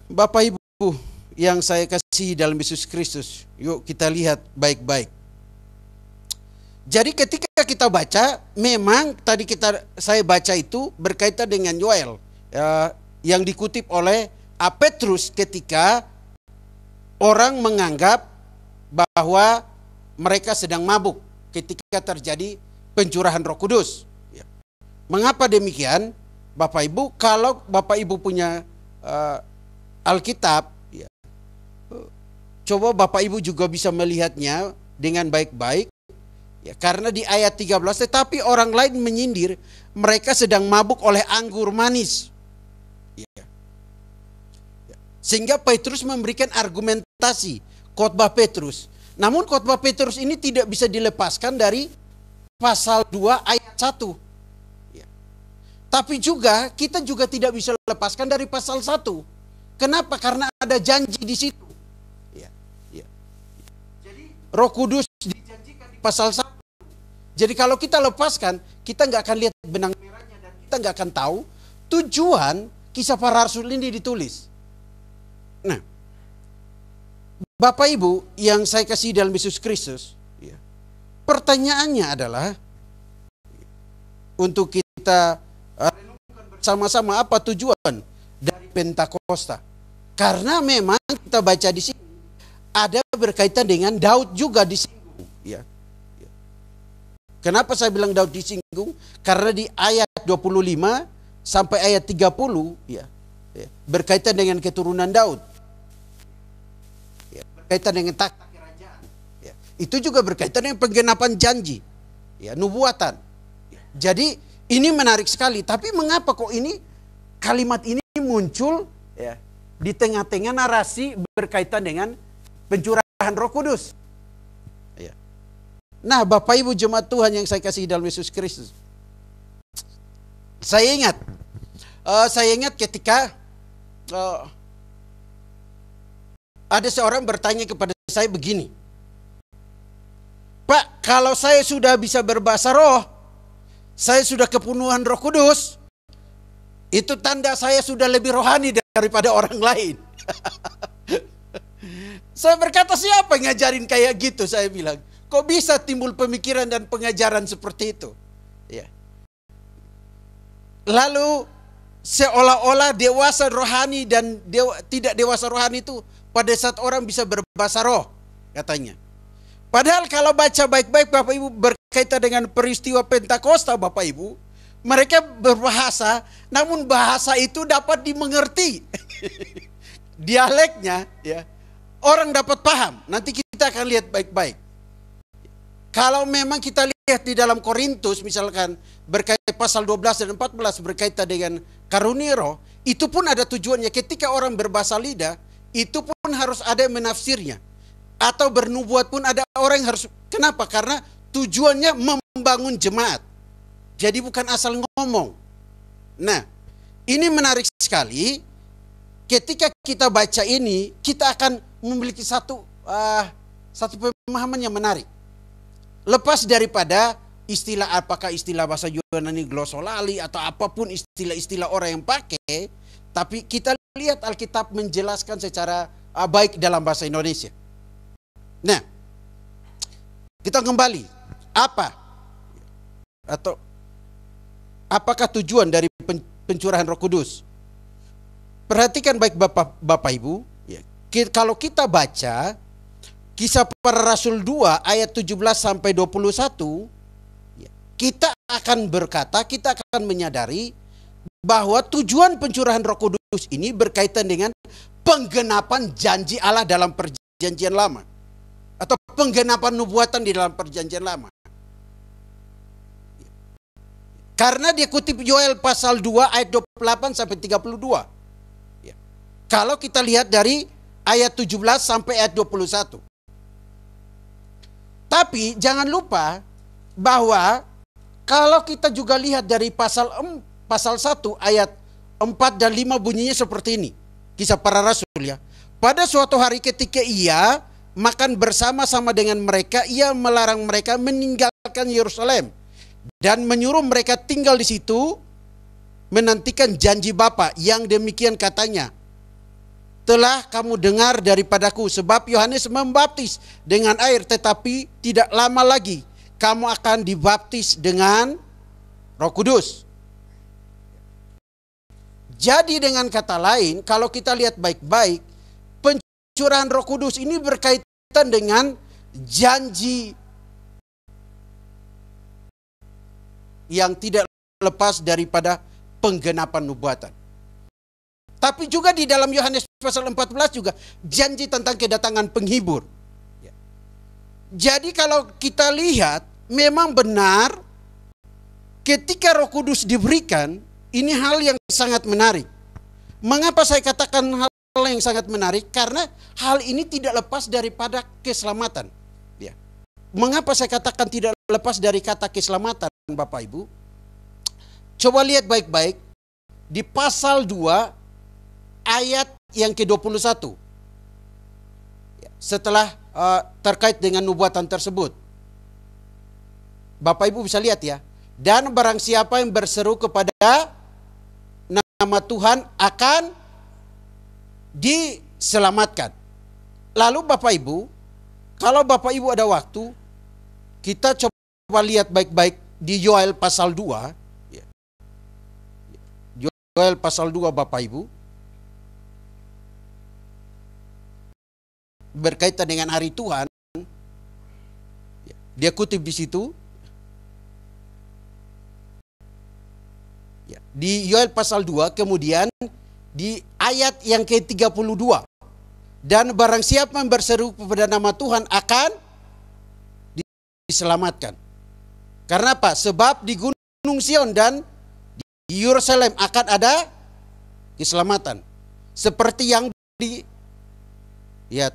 Bapak Ibu yang saya kasih dalam Yesus Kristus, yuk kita lihat baik-baik. Jadi ketika kita baca, memang tadi saya baca itu berkaitan dengan Yoel, yang dikutip oleh Petrus ketika orang menganggap bahwa mereka sedang mabuk ketika terjadi pencurahan Roh Kudus. Ya. Mengapa demikian? Bapak Ibu, kalau Bapak Ibu punya Alkitab, ya, coba Bapak Ibu juga bisa melihatnya dengan baik-baik. Ya, karena di ayat 13, tetapi orang lain menyindir, mereka sedang mabuk oleh anggur manis. Ya. Sehingga Petrus memberikan argumentasi khotbah Petrus. Namun khotbah Petrus ini tidak bisa dilepaskan dari pasal 2 ayat 1. Ya. Tapi juga kita juga tidak bisa lepaskan dari pasal 1. Kenapa? Karena ada janji di situ. Ya. Ya. Jadi Roh Kudus dijanjikan di pasal 1. Jadi kalau kita lepaskan, kita nggak akan lihat benang merahnya dan kita nggak akan tahu tujuan kisah para rasul ini ditulis. Nah, Bapak Ibu yang saya kasih dalam Yesus Kristus, ya, pertanyaannya adalah untuk kita renungkan bersama-sama apa tujuan dari Pentakosta. Karena memang kita baca di sini ada berkaitan dengan Daud juga disinggung. Ya. Kenapa saya bilang Daud disinggung? Karena di ayat 25 sampai ayat 30 ya, berkaitan dengan keturunan Daud. Ya, berkaitan dengan takhta kerajaan. Ya, itu juga berkaitan dengan penggenapan janji. Ya, nubuatan. Ya, jadi ini menarik sekali. Tapi mengapa kok ini kalimat ini muncul ya, di tengah-tengah narasi berkaitan dengan pencurahan Roh Kudus? Ya. Nah, Bapak Ibu jemaat Tuhan yang saya kasih dalam Yesus Kristus, saya ingat ketika ada seorang bertanya kepada saya begini, Pak, kalau saya sudah bisa berbahasa roh, saya sudah kepenuhan Roh Kudus, itu tanda saya sudah lebih rohani daripada orang lain. Saya berkata, siapa yang ngajarin kayak gitu? Saya bilang, kok bisa timbul pemikiran dan pengajaran seperti itu? Ya. Lalu seolah-olah dewasa rohani dan tidak dewasa rohani itu pada saat orang bisa berbahasa roh, katanya. Padahal kalau baca baik-baik Bapak Ibu berkaitan dengan peristiwa Pentakosta, Bapak Ibu, mereka berbahasa, namun bahasa itu dapat dimengerti. Dialeknya, ya, orang dapat paham. Nanti kita akan lihat baik-baik. Kalau memang kita lihat di dalam Korintus misalkan berkaitan pasal 12 dan 14 berkaitan dengan karunia roh, itu pun ada tujuannya. Ketika orang berbahasa lidah, itu pun harus ada yang menafsirnya. Atau bernubuat pun ada orang yang harus. Kenapa? Karena tujuannya membangun jemaat. Jadi bukan asal ngomong. Nah, ini menarik sekali. Ketika kita baca ini, kita akan memiliki satu pemahaman yang menarik. Lepas daripada istilah, apakah istilah bahasa Yunani glossolali atau apapun istilah-istilah orang yang pakai, tapi kita lihat Alkitab menjelaskan secara baik dalam bahasa Indonesia. Nah, kita kembali, apakah tujuan dari pencurahan Roh Kudus? Perhatikan baik Bapak Ibu, ya. Kalau kita baca Kisah Para Rasul 2 ayat 17 sampai 21, ya, kita akan berkata, kita akan menyadari bahwa tujuan pencurahan Roh Kudus ini berkaitan dengan penggenapan janji Allah dalam perjanjian lama, atau penggenapan nubuatan di dalam perjanjian lama. Karena dia kutip Yoel pasal 2 ayat 28 sampai 32. Ya. Kalau kita lihat dari ayat 17 sampai ayat 21. Tapi jangan lupa bahwa kalau kita juga lihat dari pasal 1 ayat 4 dan 5 bunyinya seperti ini. Kisah Para Rasul, ya. Pada suatu hari ketika ia makan bersama-sama dengan mereka, ia melarang mereka meninggalkan Yerusalem dan menyuruh mereka tinggal di situ menantikan janji Bapa yang demikian katanya. Telah kamu dengar daripadaku, sebab Yohanes membaptis dengan air, tetapi tidak lama lagi kamu akan dibaptis dengan Roh Kudus. Jadi dengan kata lain, kalau kita lihat baik-baik, pencurahan Roh Kudus ini berkaitan dengan janji yang tidak lepas daripada penggenapan nubuatan. Tapi juga di dalam Yohanes pasal 14 juga janji tentang kedatangan penghibur. Jadi kalau kita lihat, memang benar ketika Roh Kudus diberikan, ini hal yang sangat menarik. Mengapa saya katakan hal yang sangat menarik? Karena hal ini tidak lepas daripada keselamatan. Ya. Mengapa saya katakan tidak lepas dari kata keselamatan, Bapak Ibu? Coba lihat baik-baik di pasal 2 ayat yang ke-21. Setelah terkait dengan nubuatan tersebut. Bapak Ibu bisa lihat ya. Dan barang siapa yang berseru kepada nama Tuhan akan diselamatkan. Lalu Bapak Ibu, kalau Bapak Ibu ada waktu, kita coba lihat baik-baik di Yoel pasal 2. Yoel pasal 2 Bapak Ibu. Berkaitan dengan hari Tuhan, dia kutip di situ. Di Yoel pasal 2, kemudian di ayat yang ke-32. Dan barang siapa yang berseru kepada nama Tuhan akan diselamatkan. Karena apa? Sebab di Gunung Sion dan di Yerusalem akan ada keselamatan. Seperti yang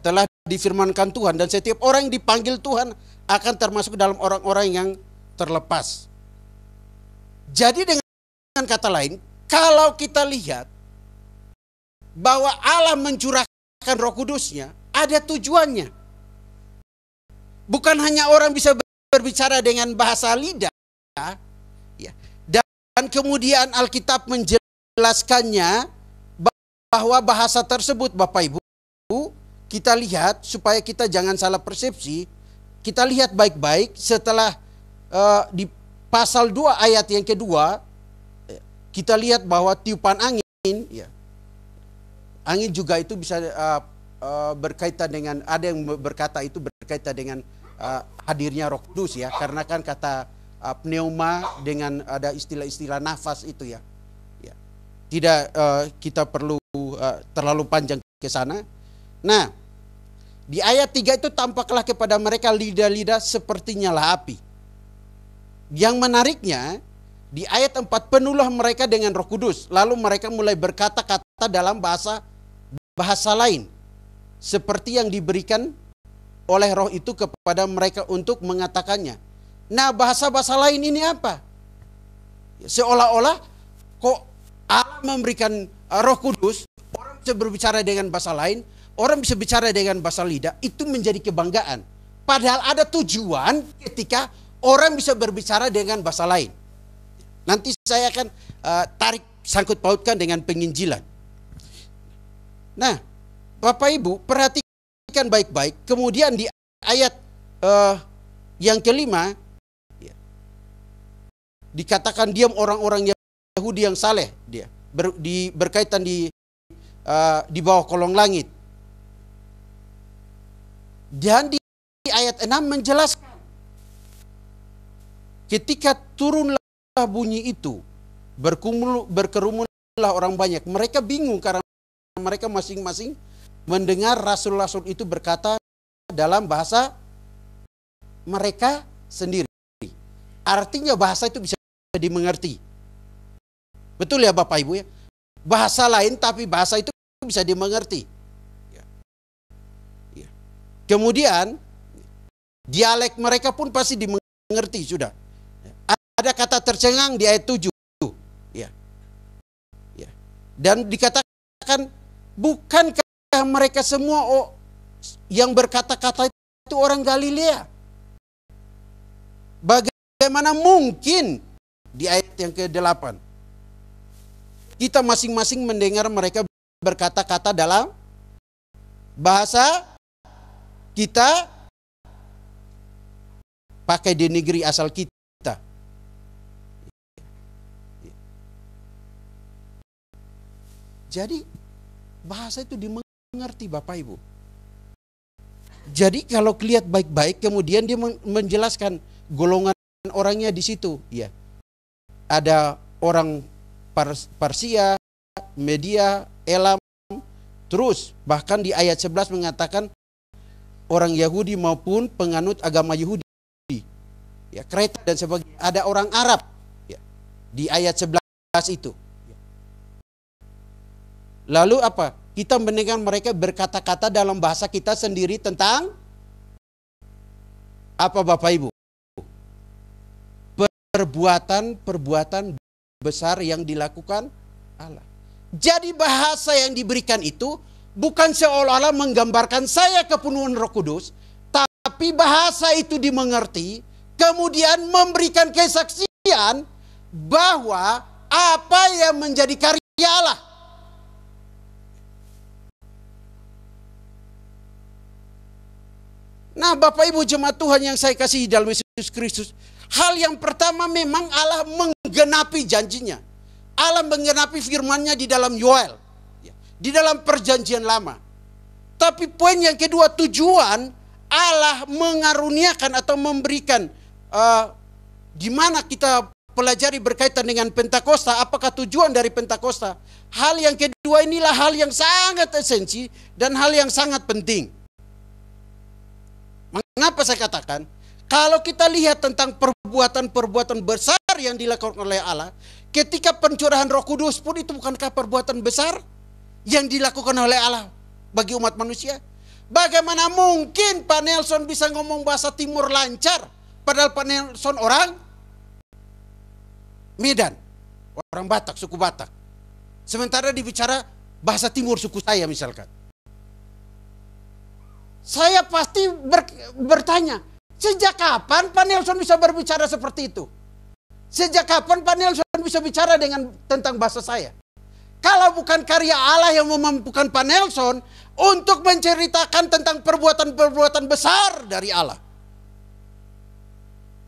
telah difirmankan Tuhan, dan setiap orang yang dipanggil Tuhan akan termasuk dalam orang-orang yang terlepas. Jadi dengan kata lain, kalau kita lihat bahwa Allah mencurahkan Roh Kudusnya, ada tujuannya. Bukan hanya orang bisa berbicara dengan bahasa lidah, ya. Dan kemudian Alkitab menjelaskannya bahwa bahasa tersebut, Bapak Ibu, kita lihat supaya kita jangan salah persepsi. Kita lihat baik-baik setelah di pasal 2 ayat yang kedua, kita lihat bahwa tiupan angin, ya, angin juga itu bisa berkaitan dengan, ada yang berkata itu berkaitan dengan hadirnya Roh Kudus, ya, karena kan kata pneuma dengan ada istilah-istilah nafas itu, ya. Tidak kita perlu terlalu panjang ke sana. Nah, di ayat 3 itu tampaklah kepada mereka lidah-lidah seperti nyala api. Yang menariknya, di ayat 4 penuhlah mereka dengan Roh Kudus. Lalu mereka mulai berkata-kata dalam bahasa lain, seperti yang diberikan oleh Roh itu kepada mereka untuk mengatakannya. Nah, bahasa-bahasa lain ini apa? Seolah-olah kok Allah memberikan Roh Kudus, orang bisa berbicara dengan bahasa lain, orang bisa bicara dengan bahasa lidah, itu menjadi kebanggaan. Padahal ada tujuan ketika orang bisa berbicara dengan bahasa lain. Nanti saya akan tarik sangkut pautkan dengan penginjilan. Nah, Bapak Ibu perhatikan baik-baik. Kemudian di ayat yang kelima, dikatakan diam orang-orang Yahudi yang saleh, dia berkaitan di bawah kolong langit. Dan di ayat 6 menjelaskan, ketika turunlah bunyi itu, berkerumunlah orang banyak. Mereka bingung karena mereka masing-masing mendengar rasul-rasul itu berkata dalam bahasa mereka sendiri. Artinya bahasa itu bisa dimengerti. Betul ya Bapak Ibu, ya? Bahasa lain tapi bahasa itu bisa dimengerti. Kemudian dialek mereka pun pasti dimengerti sudah. Ada kata tercengang di ayat 7. Ya. Dan dikatakan, bukankah mereka semua yang berkata-kata itu orang Galilea? Bagaimana mungkin di ayat yang ke-8 kita masing-masing mendengar mereka berkata-kata dalam bahasa kita pakai di negeri asal kita. Jadi bahasa itu dimengerti Bapak Ibu. Jadi kalau lihat baik-baik, kemudian dia menjelaskan golongan orangnya di situ. Ya, ada orang Parsia, Media, Elam, terus bahkan di ayat 11 mengatakan orang Yahudi maupun penganut agama Yahudi, ya, Kreta dan sebagainya. Ada orang Arab, ya, di ayat 11 itu. Lalu apa? Kita mendengar mereka berkata-kata dalam bahasa kita sendiri tentang apa, Bapak Ibu? Perbuatan-perbuatan besar yang dilakukan Allah. Jadi bahasa yang diberikan itu bukan seolah-olah menggambarkan saya kepenuhan Roh Kudus, tapi bahasa itu dimengerti, kemudian memberikan kesaksian bahwa apa yang menjadi karya Allah. Nah, Bapak Ibu jemaat Tuhan yang saya kasihi dalam Yesus Kristus, hal yang pertama memang Allah menggenapi janjinya. Allah menggenapi firman-Nya di dalam Yoel, di dalam perjanjian lama. Tapi poin yang kedua, tujuan Allah mengaruniakan atau memberikan, di mana kita pelajari berkaitan dengan Pentakosta, apakah tujuan dari Pentakosta? Hal yang kedua inilah hal yang sangat esensi dan hal yang sangat penting. Mengapa saya katakan, kalau kita lihat tentang perbuatan-perbuatan besar yang dilakukan oleh Allah, ketika pencurahan Roh Kudus pun itu bukankah perbuatan besar yang dilakukan oleh Allah bagi umat manusia? Bagaimana mungkin Pak Nelson bisa ngomong bahasa Timur lancar, padahal Pak Nelson orang Medan, orang Batak, suku Batak. Sementara dibicara bahasa Timur suku saya misalkan. Saya pasti bertanya, sejak kapan Pak Nelson bisa berbicara seperti itu? Sejak kapan Pak Nelson bisa bicara tentang bahasa saya? Kalau bukan karya Allah yang memampukan Pak Nelson untuk menceritakan tentang perbuatan-perbuatan besar dari Allah.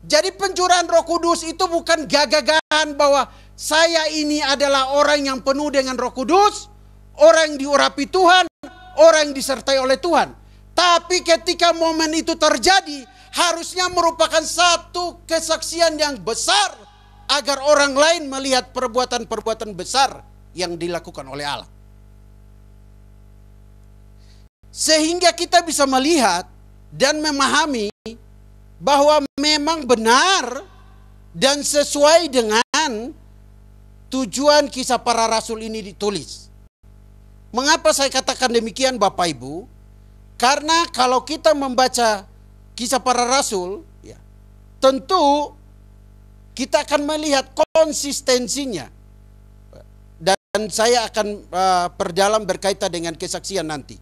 Jadi pencurahan Roh Kudus itu bukan gagah-gagahan bahwa saya ini adalah orang yang penuh dengan Roh Kudus, orang yang diurapi Tuhan, orang yang disertai oleh Tuhan. Tapi ketika momen itu terjadi, harusnya merupakan satu kesaksian yang besar agar orang lain melihat perbuatan-perbuatan besar yang dilakukan oleh Allah. Sehingga kita bisa melihat dan memahami bahwa memang benar dan sesuai dengan tujuan kisah para rasul ini ditulis. Mengapa saya katakan demikian, Bapak Ibu? Karena kalau kita membaca kisah para rasul, ya, tentu kita akan melihat konsistensinya. Dan saya akan perdalam berkaitan dengan kesaksian nanti,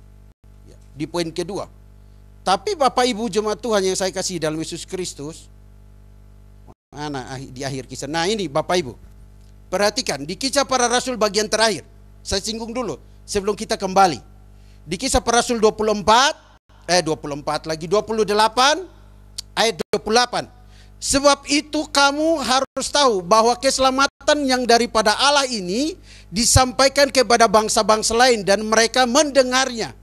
ya, di poin kedua. Tapi Bapak Ibu jemaat Tuhan yang saya kasih dalam Yesus Kristus, mana di akhir kisah. Nah ini Bapak Ibu, perhatikan di kisah para rasul bagian terakhir. Saya singgung dulu sebelum kita kembali. Di kisah para rasul 28 ayat 28. Sebab itu kamu harus tahu bahwa keselamatan yang daripada Allah ini disampaikan kepada bangsa-bangsa lain dan mereka mendengarnya.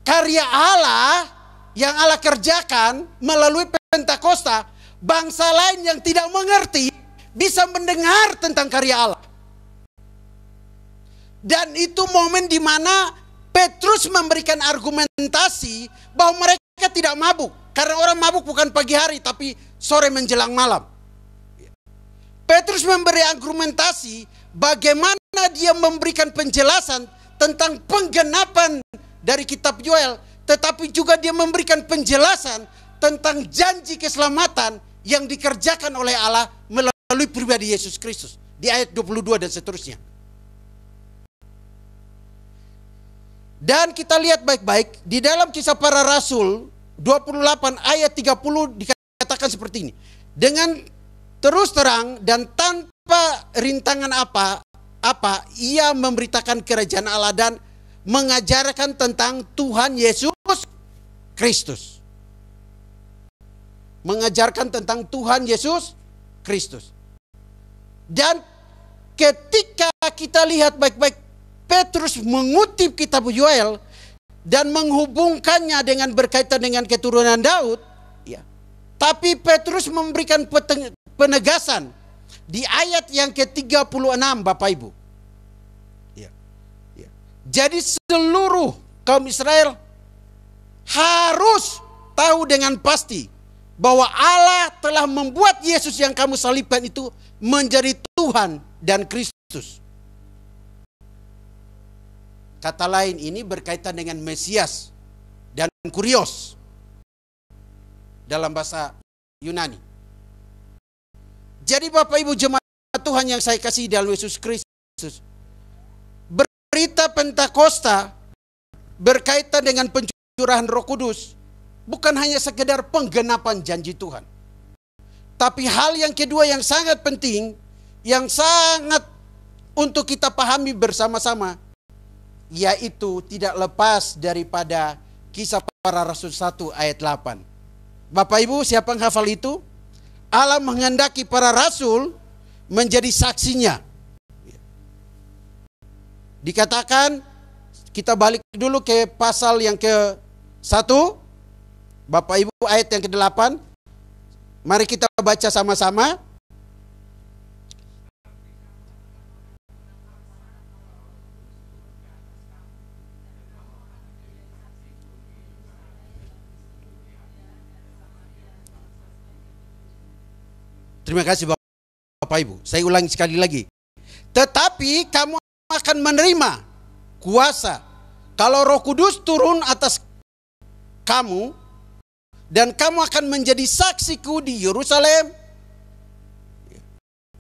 Karya Allah yang Allah kerjakan melalui Pentakosta, bangsa lain yang tidak mengerti bisa mendengar tentang karya Allah. Dan itu momen di mana Petrus memberikan argumentasi bahwa mereka tidak mabuk. Karena orang mabuk bukan pagi hari tapi sore menjelang malam. Petrus memberi argumentasi bagaimana dia memberikan penjelasan tentang penggenapan dari kitab Yoel. Tetapi juga dia memberikan penjelasan tentang janji keselamatan yang dikerjakan oleh Allah melalui pribadi Yesus Kristus. Di ayat 22 dan seterusnya. Dan kita lihat baik-baik di dalam kisah para rasul 28 ayat 30 dikatakan seperti ini. Dengan terus terang dan tanpa rintangan apa ia memberitakan kerajaan Allah dan mengajarkan tentang Tuhan Yesus Kristus. Mengajarkan tentang Tuhan Yesus Kristus. Dan ketika kita lihat baik-baik Petrus mengutip kitab Yoel, dan menghubungkannya dengan berkaitan dengan keturunan Daud, ya. Tapi Petrus memberikan penegasan di ayat yang ke-36, Bapak Ibu. Ya. Ya. Jadi seluruh kaum Israel harus tahu dengan pasti bahwa Allah telah membuat Yesus yang kamu salibkan itu menjadi Tuhan dan Kristus. Kata lain ini berkaitan dengan Mesias dan Kurios dalam bahasa Yunani. Jadi Bapak Ibu jemaat Tuhan yang saya kasih dalam Yesus Kristus, berita Pentakosta berkaitan dengan pencurahan Roh Kudus bukan hanya sekedar penggenapan janji Tuhan. Tapi hal yang kedua yang sangat penting, yang sangat untuk kita pahami bersama-sama, yaitu tidak lepas daripada Kisah Para Rasul 1 ayat 8. Bapak Ibu, siapa yang hafal itu? Allah menghendaki para rasul menjadi saksinya. Dikatakan, kita balik dulu ke pasal yang ke-1, Bapak Ibu, ayat yang ke-8. Mari kita baca sama-sama. Terima kasih Bapak Ibu. Saya ulangi sekali lagi. Tetapi kamu akan menerima kuasa kalau Roh Kudus turun atas kamu, dan kamu akan menjadi saksiku di Yerusalem,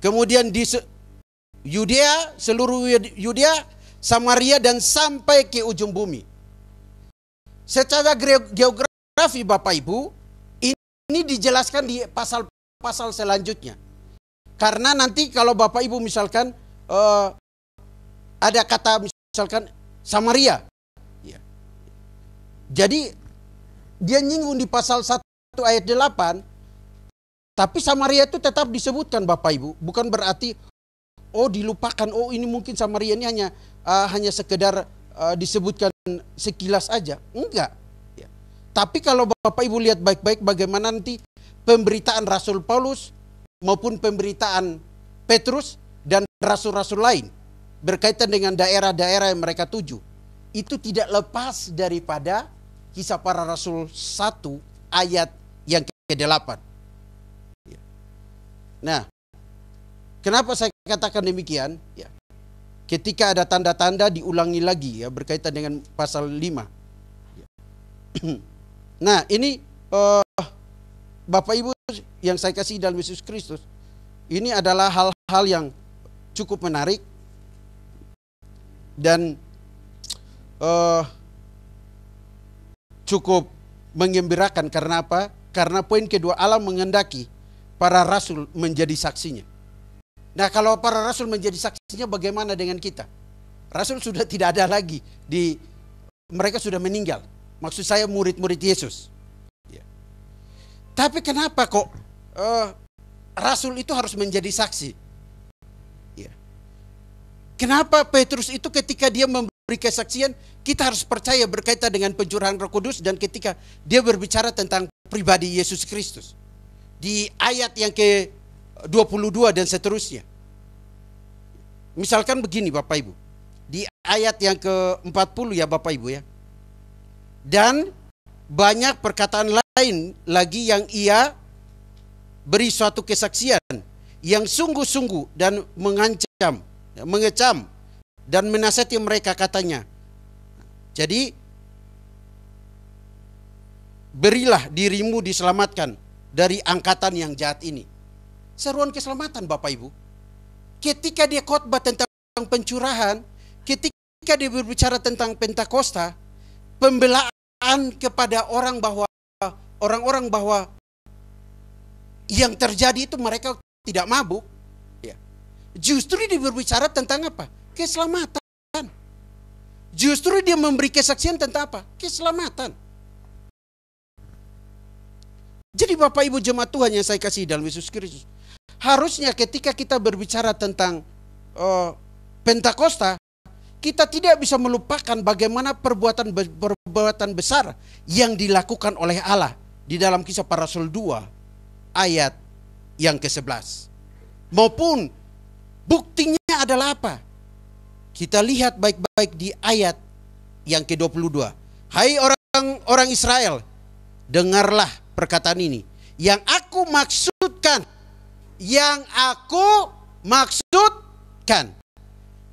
kemudian di Yudea, seluruh Yudea, Samaria, dan sampai ke ujung bumi. Secara geografi Bapak Ibu, ini dijelaskan di pasal selanjutnya. Karena nanti kalau Bapak Ibu misalkan ada kata misalkan Samaria, ya. Jadi dia nyinggung di pasal 1 ayat 8, tapi Samaria itu tetap disebutkan Bapak Ibu. Bukan berarti dilupakan, ini mungkin Samaria ini hanya sekedar disebutkan sekilas aja. Enggak. Ya. Tapi kalau Bapak Ibu lihat baik-baik bagaimana nanti pemberitaan Rasul Paulus maupun pemberitaan Petrus dan rasul-rasul lain berkaitan dengan daerah-daerah yang mereka tuju, itu tidak lepas daripada Kisah Para Rasul 1 ayat yang ke-8. Nah, kenapa saya katakan demikian? Ya. Ketika ada tanda-tanda diulangi lagi ya berkaitan dengan pasal 5. Ya. Nah, ini Bapak Ibu yang saya kasih dalam Yesus Kristus, ini adalah hal-hal yang cukup menarik dan cukup menggembirakan. Karena apa? Karena poin kedua, Allah menghendaki para rasul menjadi saksinya. Nah, kalau para rasul menjadi saksinya, bagaimana dengan kita? Rasul sudah tidak ada lagi, mereka sudah meninggal. Maksud saya murid-murid Yesus. Ya. Tapi kenapa kok rasul itu harus menjadi saksi? Ya. Kenapa Petrus itu ketika dia memberi kesaksian, kita harus percaya berkaitan dengan pencurahan Roh Kudus, dan ketika dia berbicara tentang pribadi Yesus Kristus di ayat yang ke-22 dan seterusnya. Misalkan begini Bapak Ibu, di ayat yang ke-40 ya Bapak Ibu ya. Dan banyak perkataan lain lagi yang ia beri suatu kesaksian yang sungguh-sungguh dan mengecam dan menasihati mereka, katanya. Jadi berilah dirimu diselamatkan dari angkatan yang jahat ini. Seruan keselamatan Bapak Ibu. Ketika dia khotbah tentang pencurahan, ketika dia berbicara tentang Pentakosta, pembelaan kepada orang-orang bahwa yang terjadi itu mereka tidak mabuk. Ya. Justru dia berbicara tentang apa? Keselamatan. Justru dia memberi kesaksian tentang apa? Keselamatan. Jadi Bapak Ibu jemaat Tuhan yang saya kasih dalam Yesus Kristus, harusnya ketika kita berbicara tentang Pentakosta, kita tidak bisa melupakan bagaimana perbuatan besar yang dilakukan oleh Allah di dalam Kisah Para Rasul 2 ayat yang ke-11. Maupun buktinya adalah apa? Kita lihat baik-baik di ayat yang ke-22. Hai orang Israel, dengarlah perkataan ini. Yang aku maksudkan.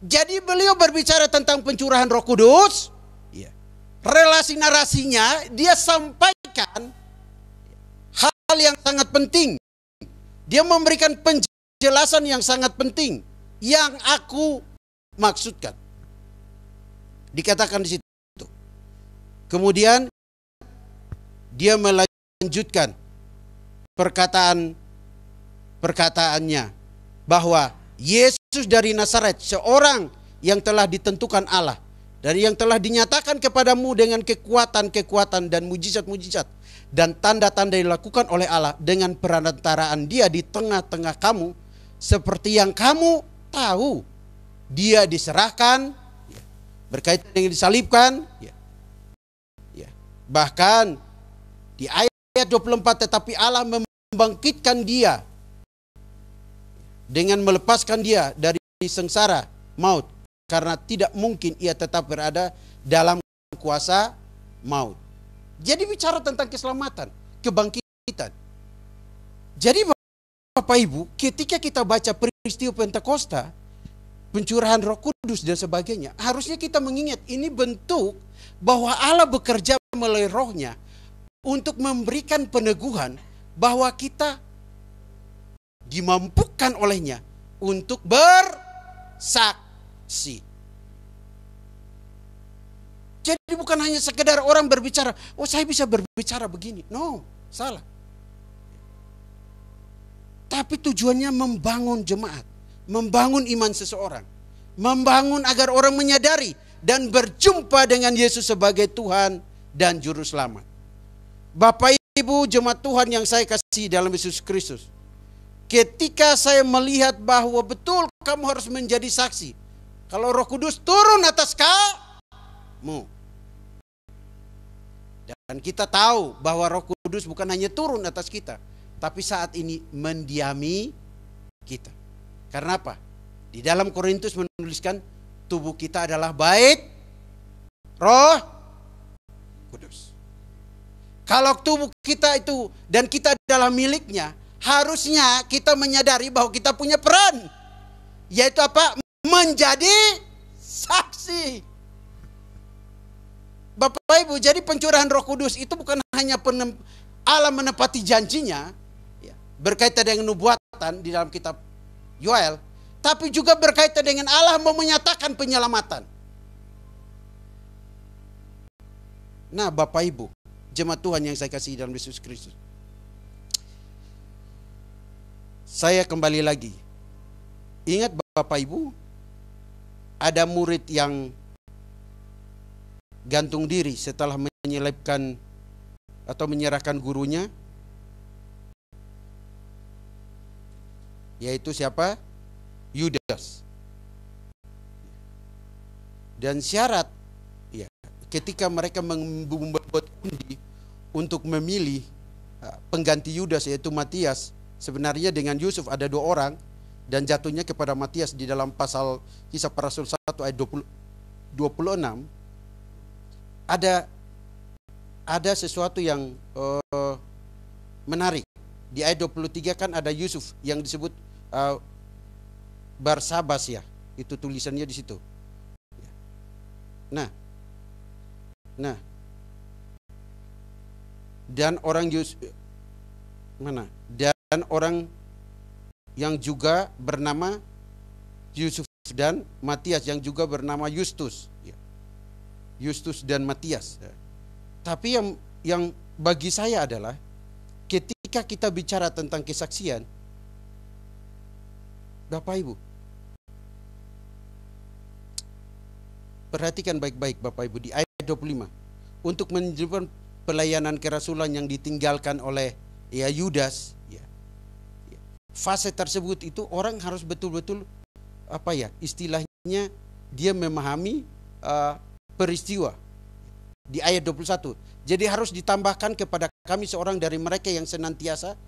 Jadi beliau berbicara tentang pencurahan Roh Kudus. Relasi narasinya dia sampaikan hal yang sangat penting. Dia memberikan penjelasan yang sangat penting. Yang aku maksudkan. Dikatakan di situ. Kemudian dia melanjutkan perkataannya bahwa Yesus dari Nazaret, seorang yang telah ditentukan Allah, dari yang telah dinyatakan kepadamu dengan kekuatan-kekuatan dan mujizat-mujizat dan tanda-tanda dilakukan oleh Allah dengan perantaraan dia di tengah-tengah kamu, seperti yang kamu tahu, dia diserahkan, berkaitan dengan disalibkan, bahkan di ayat 24, tetapi Allah membangkitkan dia dengan melepaskan dia dari sengsara maut, karena tidak mungkin ia tetap berada dalam kuasa maut. Jadi bicara tentang keselamatan, kebangkitan. Jadi Bapak Ibu, ketika kita baca peristiwa Pentakosta, pencurahan Roh Kudus dan sebagainya, harusnya kita mengingat ini bentuk bahwa Allah bekerja melalui Roh-Nya untuk memberikan peneguhan bahwa kita dimampukan olehnya untuk bersaksi. Jadi bukan hanya sekedar orang berbicara, oh saya bisa berbicara begini. No, salah. Tapi tujuannya membangun jemaat, membangun iman seseorang, membangun agar orang menyadari dan berjumpa dengan Yesus sebagai Tuhan dan Juru Selamat. Bapak Ibu jemaat Tuhan yang saya kasih dalam Yesus Kristus, ketika saya melihat bahwa betul kamu harus menjadi saksi, kalau Roh Kudus turun atas kamu. Dan kita tahu bahwa Roh Kudus bukan hanya turun atas kita, tapi saat ini mendiami kita. Karena apa? Di dalam Korintus menuliskan tubuh kita adalah bait Roh Kudus. Kalau tubuh kita itu dan kita adalah miliknya, harusnya kita menyadari bahwa kita punya peran. Yaitu apa? Menjadi saksi. Bapak Ibu, jadi pencurahan Roh Kudus itu bukan hanya Allah menepati janjinya, berkaitan dengan nubuatan di dalam kitab Yoel, tapi juga berkaitan dengan Allah mau menyatakan penyelamatan. Nah Bapak Ibu, jemaat Tuhan yang saya kasih dalam Yesus Kristus, saya kembali lagi. Ingat Bapak Ibu, ada murid yang gantung diri setelah menyelipkan atau menyerahkan gurunya. Yaitu siapa? Yudas. Dan syarat ketika mereka membuat undi untuk memilih pengganti Yudas yaitu Matias, sebenarnya dengan Yusuf ada 2 orang dan jatuhnya kepada Matias di dalam pasal Kisah Para Rasul 1 ayat 26 ada sesuatu yang menarik. Di ayat 23 kan ada Yusuf yang disebut Barsabas ya, itu tulisannya di situ. Nah, dan orang dan orang yang juga bernama Yusuf dan Matias yang juga bernama Justus. Justus dan Matias. Tapi yang bagi saya adalah ketika kita bicara tentang kesaksian, Bapak Ibu, perhatikan baik-baik Bapak Ibu di ayat 25. Untuk menunjukkan pelayanan kerasulan yang ditinggalkan oleh Yudas, fase tersebut itu orang harus betul-betul istilahnya dia memahami peristiwa di ayat 21. Jadi harus ditambahkan kepada kami seorang dari mereka yang senantiasa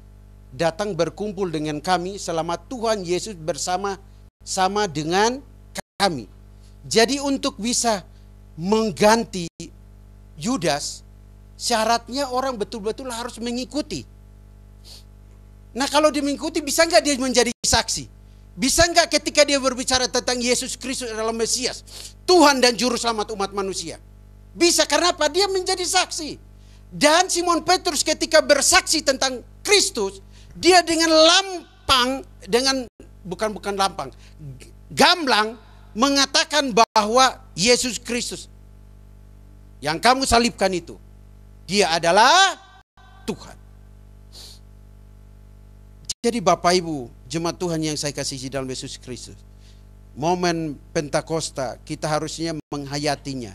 datang berkumpul dengan kami selama Tuhan Yesus bersama-sama dengan kami. Jadi untuk bisa mengganti Yudas, syaratnya orang betul-betul harus mengikuti. Nah kalau dia mengikuti, bisa nggak dia menjadi saksi? Bisa nggak ketika dia berbicara tentang Yesus Kristus adalah Mesias, Tuhan dan Juru Selamat umat manusia? Bisa, karena apa? Dia menjadi saksi. Dan Simon Petrus ketika bersaksi tentang Kristus, dia dengan lampang, bukan lampang, gamblang mengatakan bahwa Yesus Kristus yang kamu salibkan itu, dia adalah Tuhan. Jadi Bapak Ibu, jemaat Tuhan yang saya kasihi dalam Yesus Kristus, momen Pentakosta kita harusnya menghayatinya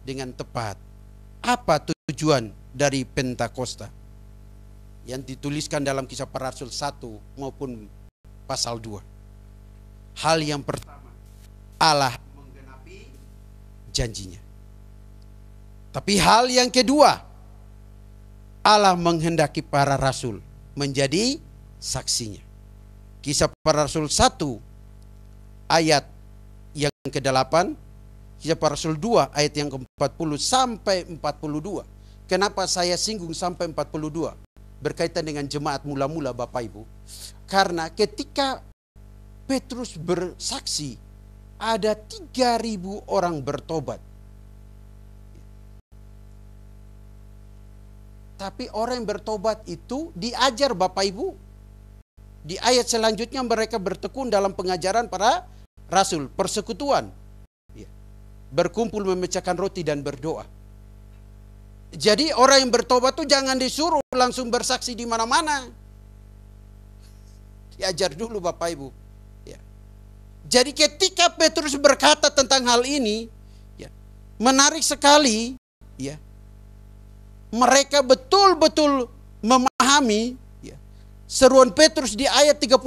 dengan tepat. Apa tujuan dari Pentakosta yang dituliskan dalam Kisah Para Rasul 1 maupun pasal 2? Hal yang pertama, Allah menggenapi janjinya. Tapi hal yang kedua, Allah menghendaki para rasul menjadi saksinya. Kisah Para Rasul 1 ayat yang ke-8, Kisah Para Rasul 2 ayat yang ke-40 sampai 42. Kenapa saya singgung sampai 42? Berkaitan dengan jemaat mula-mula Bapak Ibu. Karena ketika Petrus bersaksi, ada 3.000 orang bertobat. Tapi orang yang bertobat itu diajar Bapak Ibu. Di ayat selanjutnya mereka bertekun dalam pengajaran para rasul, persekutuan, berkumpul memecahkan roti dan berdoa. Jadi orang yang bertobat itu jangan disuruh langsung bersaksi di mana-mana. Diajar dulu Bapak Ibu. Jadi ketika Petrus berkata tentang hal ini, menarik sekali, mereka betul-betul memahami seruan Petrus di ayat 38.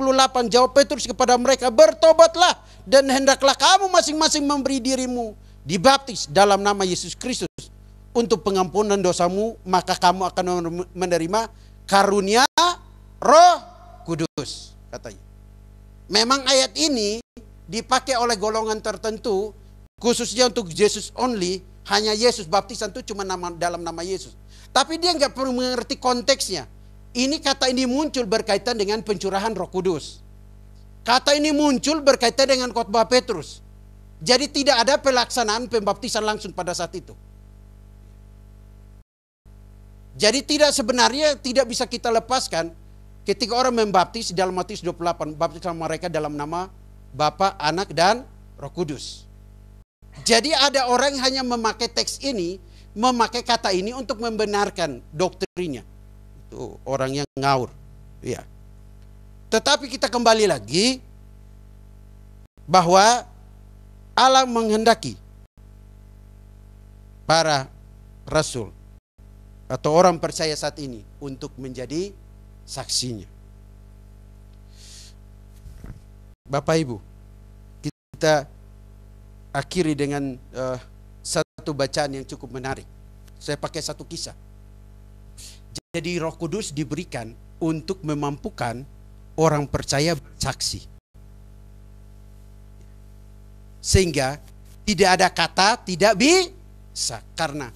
Jawab Petrus kepada mereka, bertobatlah dan hendaklah kamu masing-masing memberi dirimu dibaptis dalam nama Yesus Kristus untuk pengampunan dosamu, maka kamu akan menerima karunia Roh Kudus, katanya. Memang ayat ini dipakai oleh golongan tertentu, khususnya untuk Yesus only, hanya Yesus, baptisan itu cuma dalam nama Yesus. Tapi dia nggak perlu mengerti konteksnya. Ini kata ini muncul berkaitan dengan pencurahan Roh Kudus. Kata ini muncul berkaitan dengan khotbah Petrus. Jadi tidak ada pelaksanaan pembaptisan langsung pada saat itu. Jadi sebenarnya tidak bisa kita lepaskan ketika orang membaptis dalam Matius 28, baptisan mereka dalam nama Bapa, Anak, dan Roh Kudus. Jadi ada orang yang hanya memakai teks ini, memakai kata ini untuk membenarkan doktrinnya. Itu orang yang ngawur. Ya. Tetapi kita kembali lagi bahwa Allah menghendaki para rasul atau orang percaya saat ini untuk menjadi saksinya. Bapak Ibu, kita akhiri dengan satu bacaan yang cukup menarik. Saya pakai satu kisah. Jadi Roh Kudus diberikan untuk memampukan orang percaya bersaksi. Sehingga tidak ada kata tidak bisa. Karena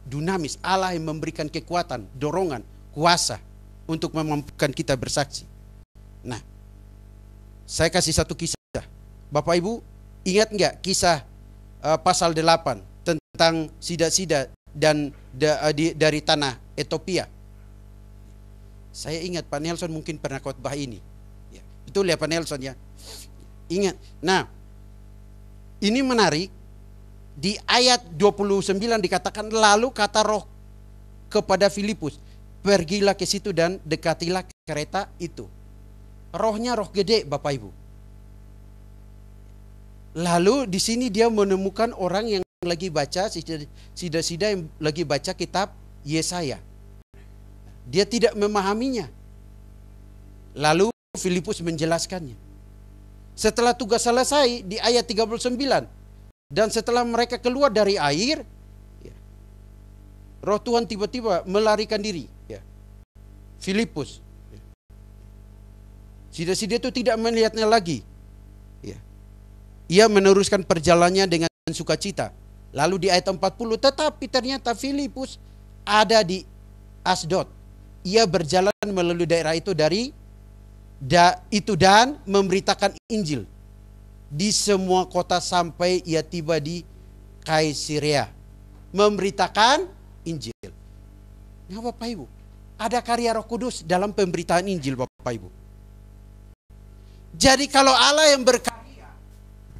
dunamis, Allah yang memberikan kekuatan, dorongan, kuasa untuk memampukan kita bersaksi. Nah, saya kasih satu kisah. Bapak Ibu ingat nggak kisah pasal 8 tentang sida-sida dan dari tanah Ethiopia? Saya ingat Pak Nelson mungkin pernah khotbah ini. Ya, betul ya Pak Nelson ya? Ingat. Nah, ini menarik. Di ayat 29 dikatakan, lalu kata Roh kepada Filipus, pergilah ke situ dan dekatilah kereta itu. Rohnya roh gede Bapak Ibu. Lalu di sini dia menemukan orang yang lagi baca, sida-sida yang lagi baca kitab Yesaya. Dia tidak memahaminya. Lalu Filipus menjelaskannya. Setelah tugas selesai di ayat 39, Dan setelah mereka keluar dari air, Roh Tuhan tiba-tiba melarikan diri. Filipus. Dia itu tidak melihatnya lagi. Ia meneruskan perjalanannya dengan sukacita. Lalu di ayat 40, tetapi ternyata Filipus ada di Asdod. Ia berjalan melalui daerah itu dan memberitakan Injil di semua kota sampai ia tiba di Kaisarea. Memberitakan Injil. Nah, Bapak Ibu, ada karya Roh Kudus dalam pemberitaan Injil, Bapak Ibu. Jadi kalau Allah yang berkarya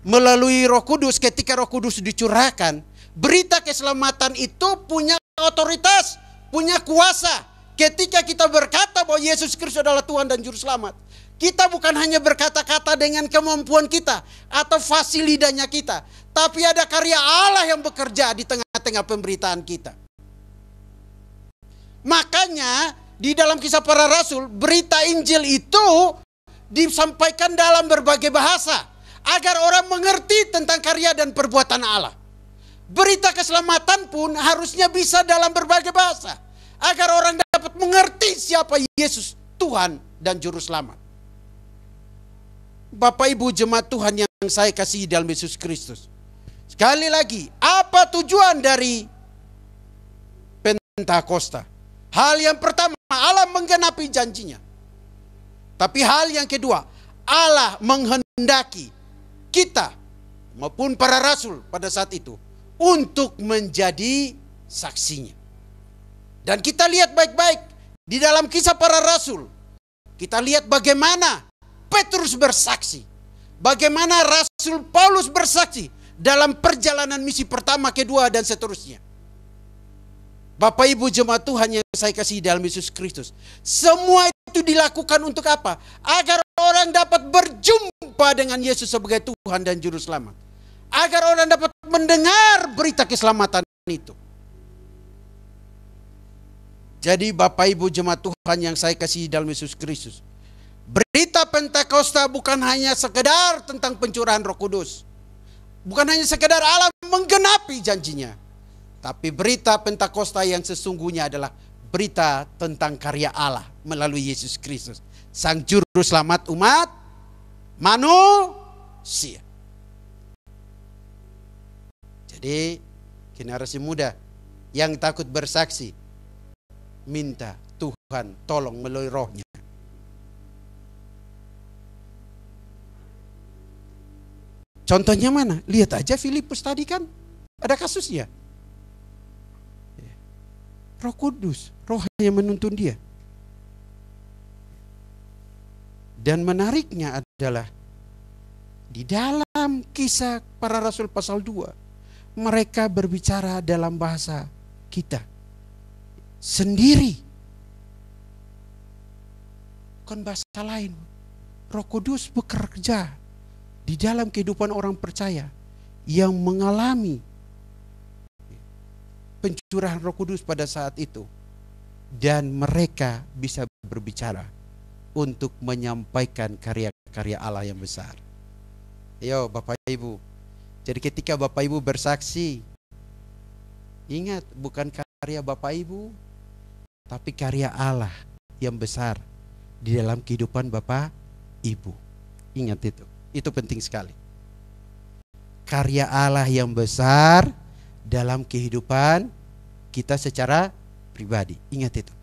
melalui Roh Kudus, ketika Roh Kudus dicurahkan, berita keselamatan itu punya otoritas, punya kuasa. Ketika kita berkata bahwa Yesus Kristus adalah Tuhan dan Juru Selamat, kita bukan hanya berkata-kata dengan kemampuan kita atau fasih lidahnya kita, tapi ada karya Allah yang bekerja di tengah-tengah pemberitaan kita. Makanya di dalam Kisah Para Rasul, berita Injil itu disampaikan dalam berbagai bahasa agar orang mengerti tentang karya dan perbuatan Allah. Berita keselamatan pun harusnya bisa dalam berbagai bahasa agar orang dapat mengerti siapa Yesus, Tuhan dan Juru Selamat. Bapak Ibu jemaat Tuhan yang saya kasihi dalam Yesus Kristus, sekali lagi, apa tujuan dari Pentakosta? Hal yang pertama, Allah menggenapi janjinya. Tapi hal yang kedua, Allah menghendaki kita maupun para rasul pada saat itu untuk menjadi saksinya. Dan kita lihat baik-baik di dalam Kisah Para Rasul, kita lihat bagaimana Petrus bersaksi, bagaimana Rasul Paulus bersaksi dalam perjalanan misi pertama, kedua, dan seterusnya. Bapak Ibu jemaat Tuhan yang saya kasihi dalam Yesus Kristus, semua itu dilakukan untuk apa? Agar orang dapat berjumpa dengan Yesus sebagai Tuhan dan Juru Selamat. Agar orang dapat mendengar berita keselamatan itu. Jadi Bapak Ibu jemaat Tuhan yang saya kasihi dalam Yesus Kristus, berita Pentakosta bukan hanya sekedar tentang pencurahan Roh Kudus, bukan hanya sekedar Allah menggenapi janjinya, tapi berita Pentakosta yang sesungguhnya adalah berita tentang karya Allah melalui Yesus Kristus, Sang Juru Selamat umat manusia. Jadi generasi muda yang takut bersaksi, minta Tuhan tolong melalui Rohnya. Contohnya mana? Lihat aja Filipus tadi kan ada kasusnya. Roh Kudus, Roh yang menuntun dia. Dan menariknya adalah di dalam Kisah Para Rasul pasal 2, mereka berbicara dalam bahasa kita sendiri, bukan bahasa lain. Roh Kudus bekerja di dalam kehidupan orang percaya yang mengalami pencurahan Roh Kudus pada saat itu, dan mereka bisa berbicara untuk menyampaikan karya-karya Allah yang besar. Ayo Bapak Ibu, jadi ketika Bapak Ibu bersaksi, ingat bukan karya Bapak Ibu, tapi karya Allah yang besar di dalam kehidupan Bapak Ibu. Ingat itu penting sekali. Karya Allah yang besar dalam kehidupan kita secara pribadi. Ingat itu.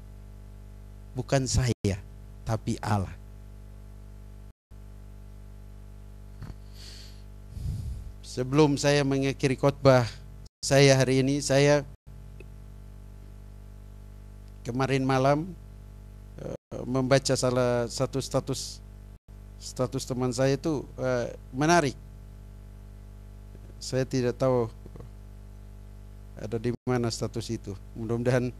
Bukan saya, tapi Allah. Sebelum saya mengakhiri khotbah saya hari ini, saya kemarin malam membaca salah satu status teman saya itu menarik. Saya tidak tahu ada di mana status itu. Mudah-mudahan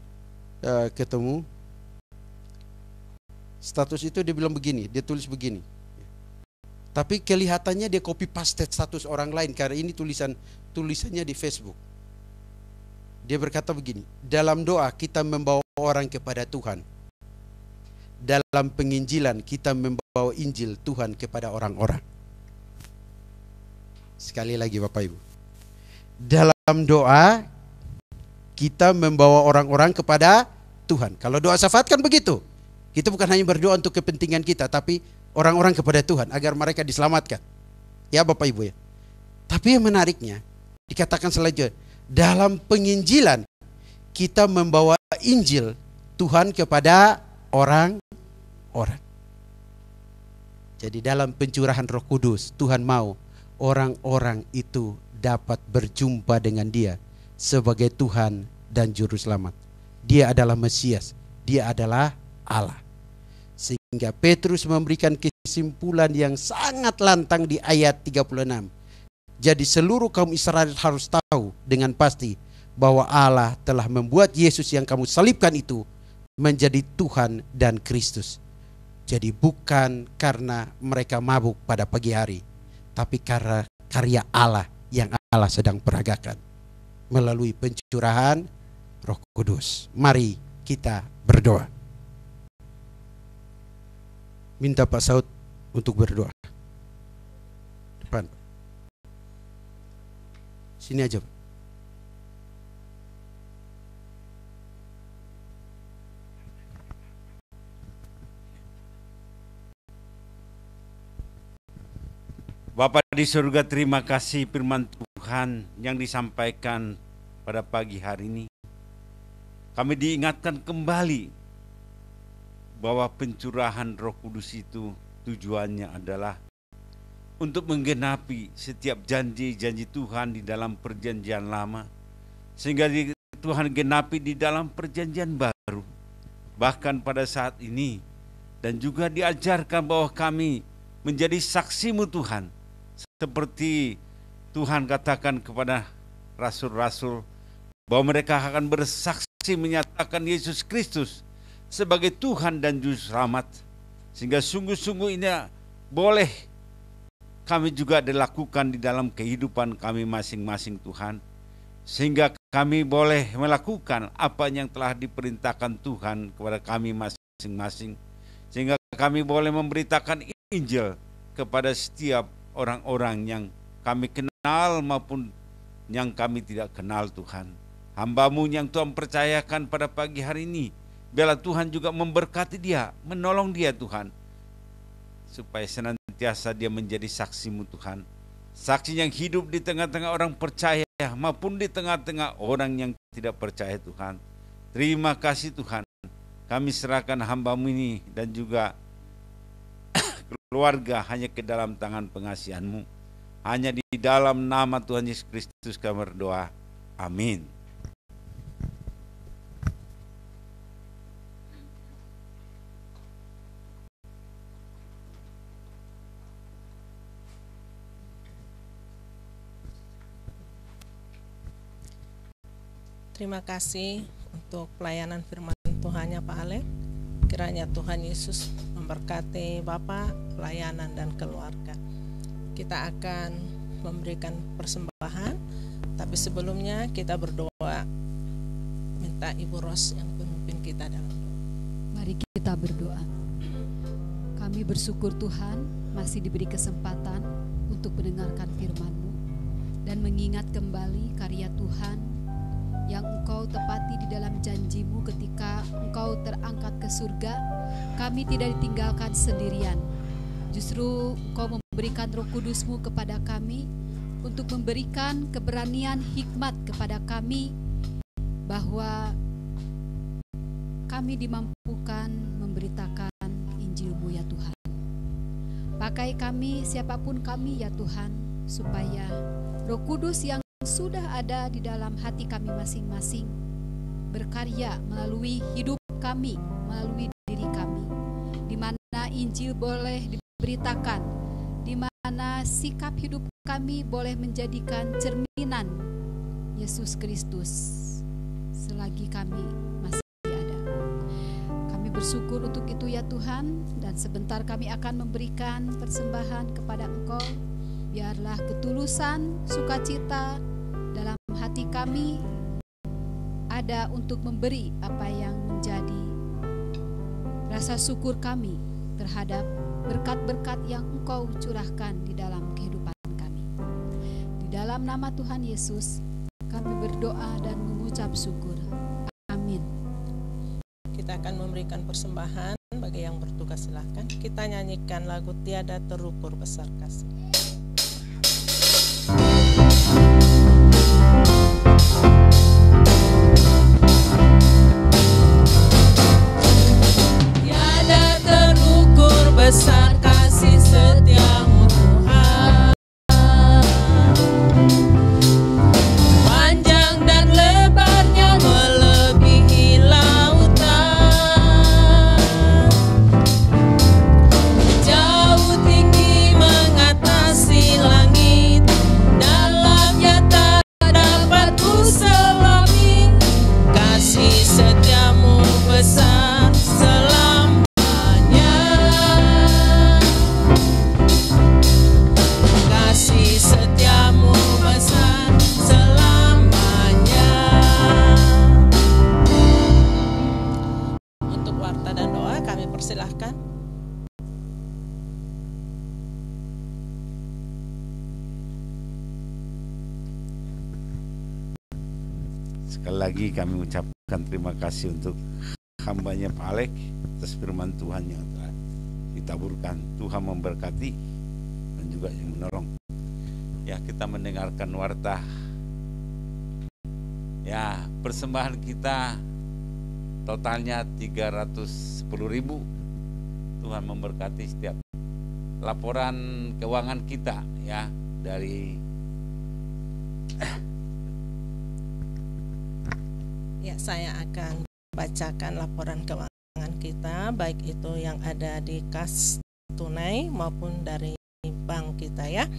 ketemu. Status itu dia bilang begini, dia tulis begini. Tapi kelihatannya dia copy paste status orang lain karena ini tulisannya di Facebook. Dia berkata begini, dalam doa kita membawa orang kepada Tuhan. Dalam penginjilan kita membawa Injil Tuhan kepada orang-orang. Sekali lagi Bapak Ibu, dalam doa kita membawa orang-orang kepada Tuhan. Kalau doa syafaat kan begitu. Kita bukan hanya berdoa untuk kepentingan kita, tapi orang-orang kepada Tuhan agar mereka diselamatkan. Ya Bapak Ibu ya. Tapi yang menariknya dikatakan selanjutnya, dalam penginjilan kita membawa Injil Tuhan kepada orang-orang. Jadi dalam pencurahan Roh Kudus, Tuhan mau orang-orang itu dapat berjumpa dengan Dia sebagai Tuhan dan Juru Selamat. Dia adalah Mesias, Dia adalah Allah. Sehingga Petrus memberikan kesimpulan yang sangat lantang di ayat 36. Jadi seluruh kaum Israel harus tahu dengan pasti bahwa Allah telah membuat Yesus yang kamu salibkan itu menjadi Tuhan dan Kristus. Jadi bukan karena mereka mabuk pada pagi hari, tapi karena karya Allah yang Allah sedang peragakan melalui pencurahan Roh Kudus. Mari kita berdoa. Minta Pak Saud untuk berdoa. Depan. Sini aja Pak. Bapa di surga, terima kasih firman Tuhan yang disampaikan pada pagi hari ini. Kami diingatkan kembali bahwa pencurahan Roh Kudus itu tujuannya adalah untuk menggenapi setiap janji-janji Tuhan di dalam perjanjian lama, sehingga Tuhan genapi di dalam perjanjian baru. Bahkan pada saat ini, dan juga diajarkan bahwa kami menjadi saksi-Mu Tuhan, seperti Tuhan katakan kepada rasul-rasul bahwa mereka akan bersaksi menyatakan Yesus Kristus sebagai Tuhan dan Juru Selamat. Sehingga sungguh-sungguh ini boleh kami juga dilakukan di dalam kehidupan kami masing-masing Tuhan. Sehingga kami boleh melakukan apa yang telah diperintahkan Tuhan kepada kami masing-masing. Sehingga kami boleh memberitakan Injil kepada setiap orang-orang yang kami kenal maupun yang kami tidak kenal Tuhan. Hamba-Mu yang Tuhan percayakan pada pagi hari ini, biarlah Tuhan juga memberkati dia, menolong dia Tuhan, supaya senantiasa dia menjadi saksi-Mu Tuhan. Saksi yang hidup di tengah-tengah orang percaya maupun di tengah-tengah orang yang tidak percaya Tuhan. Terima kasih Tuhan. Kami serahkan hamba-Mu ini dan juga keluarga hanya ke dalam tangan pengasihan-Mu. Hanya di dalam nama Tuhan Yesus Kristus kami berdoa. Amin. Terima kasih untuk pelayanan firman Tuhannya Pak Ale. Kiranya Tuhan Yesus memberkati Bapak, pelayanan dan keluarga. Kita akan memberikan persembahan, tapi sebelumnya kita berdoa. Minta Ibu Ros yang memimpin kita dalam doa. Mari kita berdoa. Kami bersyukur Tuhan masih diberi kesempatan untuk mendengarkan firman-Mu dan mengingat kembali karya Tuhan yang Engkau tepati di dalam janji-Mu ketika Engkau terangkat ke surga. Kami tidak ditinggalkan sendirian. Justru Engkau memberikan Roh Kudus-Mu kepada kami untuk memberikan keberanian hikmat kepada kami bahwa kami dimampukan memberitakan Injil-Mu ya Tuhan. Pakai kami, siapapun kami ya Tuhan, supaya Roh Kudus yang sudah ada di dalam hati kami masing-masing berkarya melalui hidup kami, melalui diri kami, di mana Injil boleh diberitakan, di mana sikap hidup kami boleh menjadikan cerminan Yesus Kristus selagi kami masih ada. Kami bersyukur untuk itu ya Tuhan, dan sebentar kami akan memberikan persembahan kepada Engkau. Biarlah ketulusan, sukacita dalam hati kami ada untuk memberi apa yang menjadi rasa syukur kami terhadap berkat-berkat yang Engkau curahkan di dalam kehidupan kami. Di dalam nama Tuhan Yesus Kami berdoa dan mengucap syukur. Amin. Kita akan memberikan persembahan. Bagi yang bertugas silahkan. Kita nyanyikan lagu Tiada Terukur Besar Kasih. Tiada terukur besar kasih setiamu Tuhan, panjang dan lebarnya melebihi lautan, jauh tinggi mengatasi langit, dalamnya tak dapat ku selami. Kasih setiamu besar selamanya, kasih setiamu besar selamanya. Untuk warta dan doa kami persilahkan. Sekali lagi kami ucapkan terima kasih untuk hambanya Pak Alek atas firman Tuhan yang telah ditaburkan. Tuhan memberkati dan juga yang menolong. Ya, kita mendengarkan warta. Ya, persembahan kita totalnya 310.000. Tuhan memberkati setiap laporan keuangan kita ya dari Ya, saya akan bacakan laporan keuangan kita, baik itu yang ada di kas tunai maupun dari bank kita ya.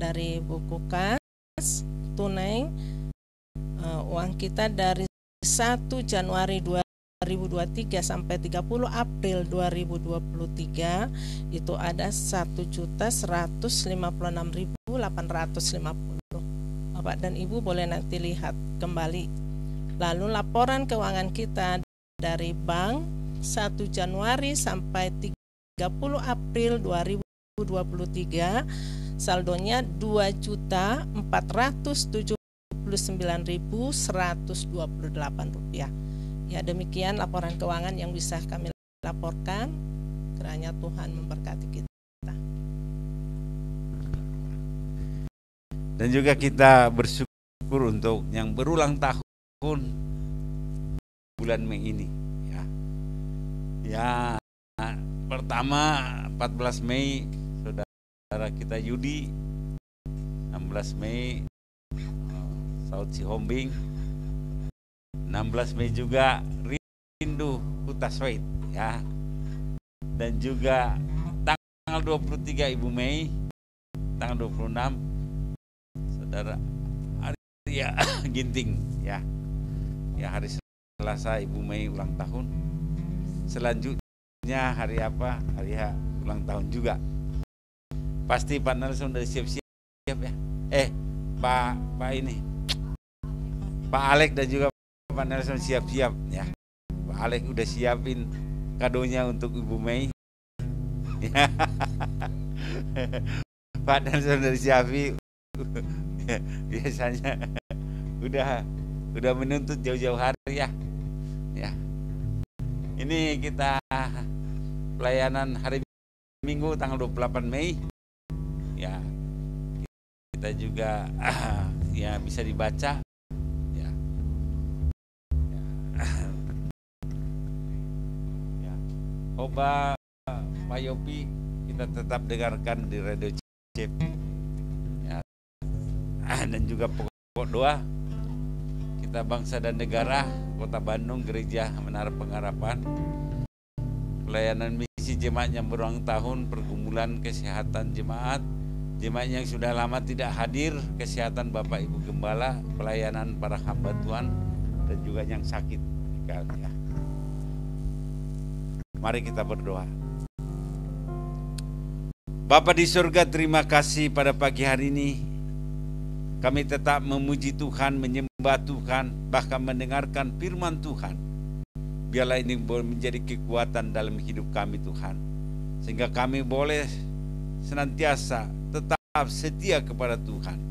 Dari buku kas tunai, uang kita dari 1 Januari 2023 sampai 30 April 2023 itu ada 1.156.850. Bapak dan Ibu boleh nanti lihat kembali. Lalu laporan keuangan kita dari bank 1 Januari sampai 30 April 2023 saldonya 2.479.128 rupiah. Ya, demikian laporan keuangan yang bisa kami laporkan. Kiranya Tuhan memberkati kita. dan juga kita bersyukur untuk yang berulang tahun bulan Mei ini ya. Ya, pertama 14 Mei saudara kita Yudi, 16 Mei Saud Sihombing, 16 Mei juga Rindu Hutaswait ya. Dan juga tanggal 23 Ibu Mei, tanggal 26 saudara Arya Ginting ya. Ya, hari Selasa Ibu Mei ulang tahun. Selanjutnya hari apa? Hari ulang tahun juga. Pasti Pak Nelson udah siap-siap ya. Pak ini. Pak Alek dan juga Pak Nelson siap-siap ya. Pak Alek udah siapin kadonya untuk Ibu Mei. Ya. Pak Nelson udah siapin. Biasanya udah menuntut jauh-jauh hari ya. Ya. Ini kita pelayanan hari Minggu tanggal 28 Mei. Ya. Kita juga ya bisa dibaca ya. Ya. Oba Pak Yopi kita tetap dengarkan di Radio Cip. Ya. Dan juga pokok doa kita bangsa dan negara, Kota Bandung, Gereja Menara Pengharapan, pelayanan misi jemaat yang berulang tahun, pergumulan kesehatan jemaat yang sudah lama tidak hadir, kesehatan Bapak Ibu Gembala, pelayanan para hamba Tuhan, dan juga yang sakit. Ya. Mari kita berdoa. Bapa di surga, terima kasih pada pagi hari ini. Kami tetap memuji Tuhan, menyembah Tuhan, bahkan mendengarkan firman Tuhan. Biarlah ini boleh menjadi kekuatan dalam hidup kami Tuhan. Sehingga kami boleh senantiasa tetap setia kepada Tuhan.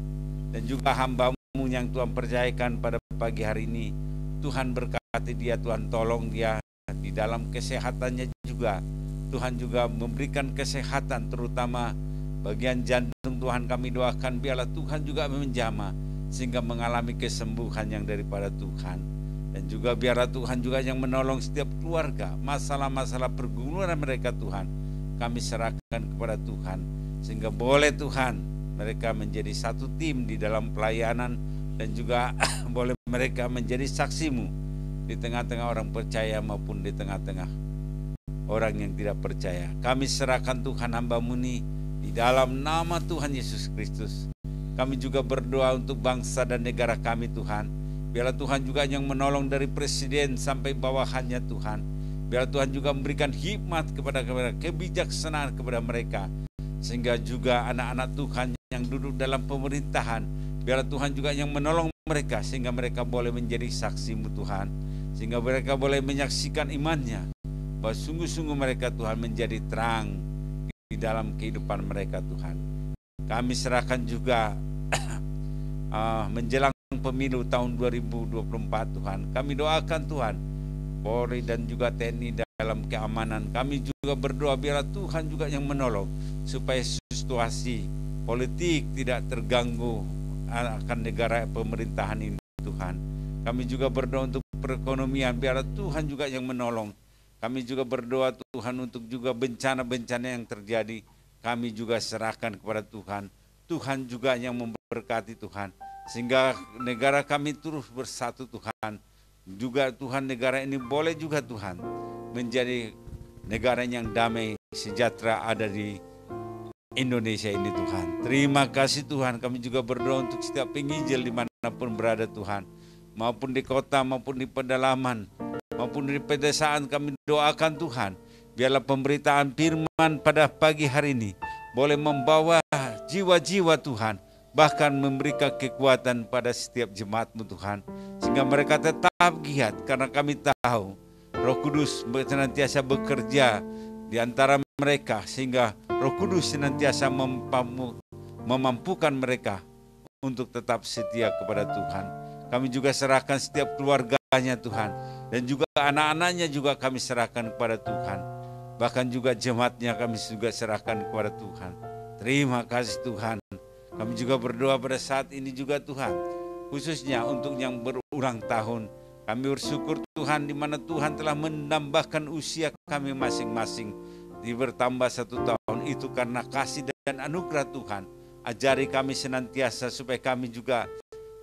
Dan juga hamba-Mu yang Tuhan percayakan pada pagi hari ini. Tuhan berkati dia, Tuhan tolong dia di dalam kesehatannya juga. Tuhan juga memberikan kesehatan, terutama bagian jantung. Tuhan kami doakan biarlah Tuhan juga menjamah sehingga mengalami kesembuhan yang daripada Tuhan. Dan juga biarlah Tuhan juga yang menolong setiap keluarga, masalah-masalah pergumulan mereka Tuhan, kami serahkan kepada Tuhan, sehingga boleh Tuhan mereka menjadi satu tim di dalam pelayanan, dan juga boleh mereka menjadi saksimu di tengah-tengah orang percaya maupun di tengah-tengah orang yang tidak percaya. Kami serahkan Tuhan hamba-Mu ini di dalam nama Tuhan Yesus Kristus. Kami juga berdoa untuk bangsa dan negara kami Tuhan. Biarlah Tuhan juga yang menolong dari presiden sampai bawahannya Tuhan. Biarlah Tuhan juga memberikan hikmat kepada kebijaksanaan kepada mereka, sehingga juga anak-anak Tuhan yang duduk dalam pemerintahan, biarlah Tuhan juga yang menolong mereka sehingga mereka boleh menjadi saksi-Mu Tuhan, sehingga mereka boleh menyaksikan imannya bahwa sungguh-sungguh mereka Tuhan menjadi terang di dalam kehidupan mereka Tuhan. Kami serahkan juga menjelang pemilu tahun 2024 Tuhan, kami doakan Tuhan Polri dan juga TNI dalam keamanan. Kami juga berdoa biarlah Tuhan juga yang menolong supaya situasi politik tidak terganggu akan negara pemerintahan ini Tuhan. Kami juga berdoa untuk perekonomian, biarlah Tuhan juga yang menolong. Kami juga berdoa Tuhan untuk juga bencana-bencana yang terjadi, kami juga serahkan kepada Tuhan. Tuhan juga yang memberkati Tuhan, sehingga negara kami terus bersatu Tuhan. Juga Tuhan negara ini boleh juga Tuhan menjadi negara yang damai sejahtera ada di Indonesia ini Tuhan. Terima kasih Tuhan. Kami juga berdoa untuk setiap penginjil dimanapun berada Tuhan, maupun di kota maupun di pedalaman maupun di pedesaan. Kami doakan Tuhan biarlah pemberitaan firman pada pagi hari ini boleh membawa jiwa-jiwa Tuhan, bahkan memberikan kekuatan pada setiap jemaat-Mu Tuhan, sehingga mereka tetap giat, karena kami tahu Roh Kudus senantiasa bekerja di antara mereka, sehingga Roh Kudus senantiasa memampukan mereka untuk tetap setia kepada Tuhan. Kami juga serahkan setiap keluarganya Tuhan, dan juga anak-anaknya juga kami serahkan kepada Tuhan. Bahkan juga jemaatnya kami juga serahkan kepada Tuhan. Terima kasih Tuhan. Kami juga berdoa pada saat ini juga Tuhan, khususnya untuk yang berulang tahun. Kami bersyukur Tuhan di mana Tuhan telah menambahkan usia kami masing-masing bertambah 1 tahun, itu karena kasih dan anugerah Tuhan. Ajari kami senantiasa supaya kami juga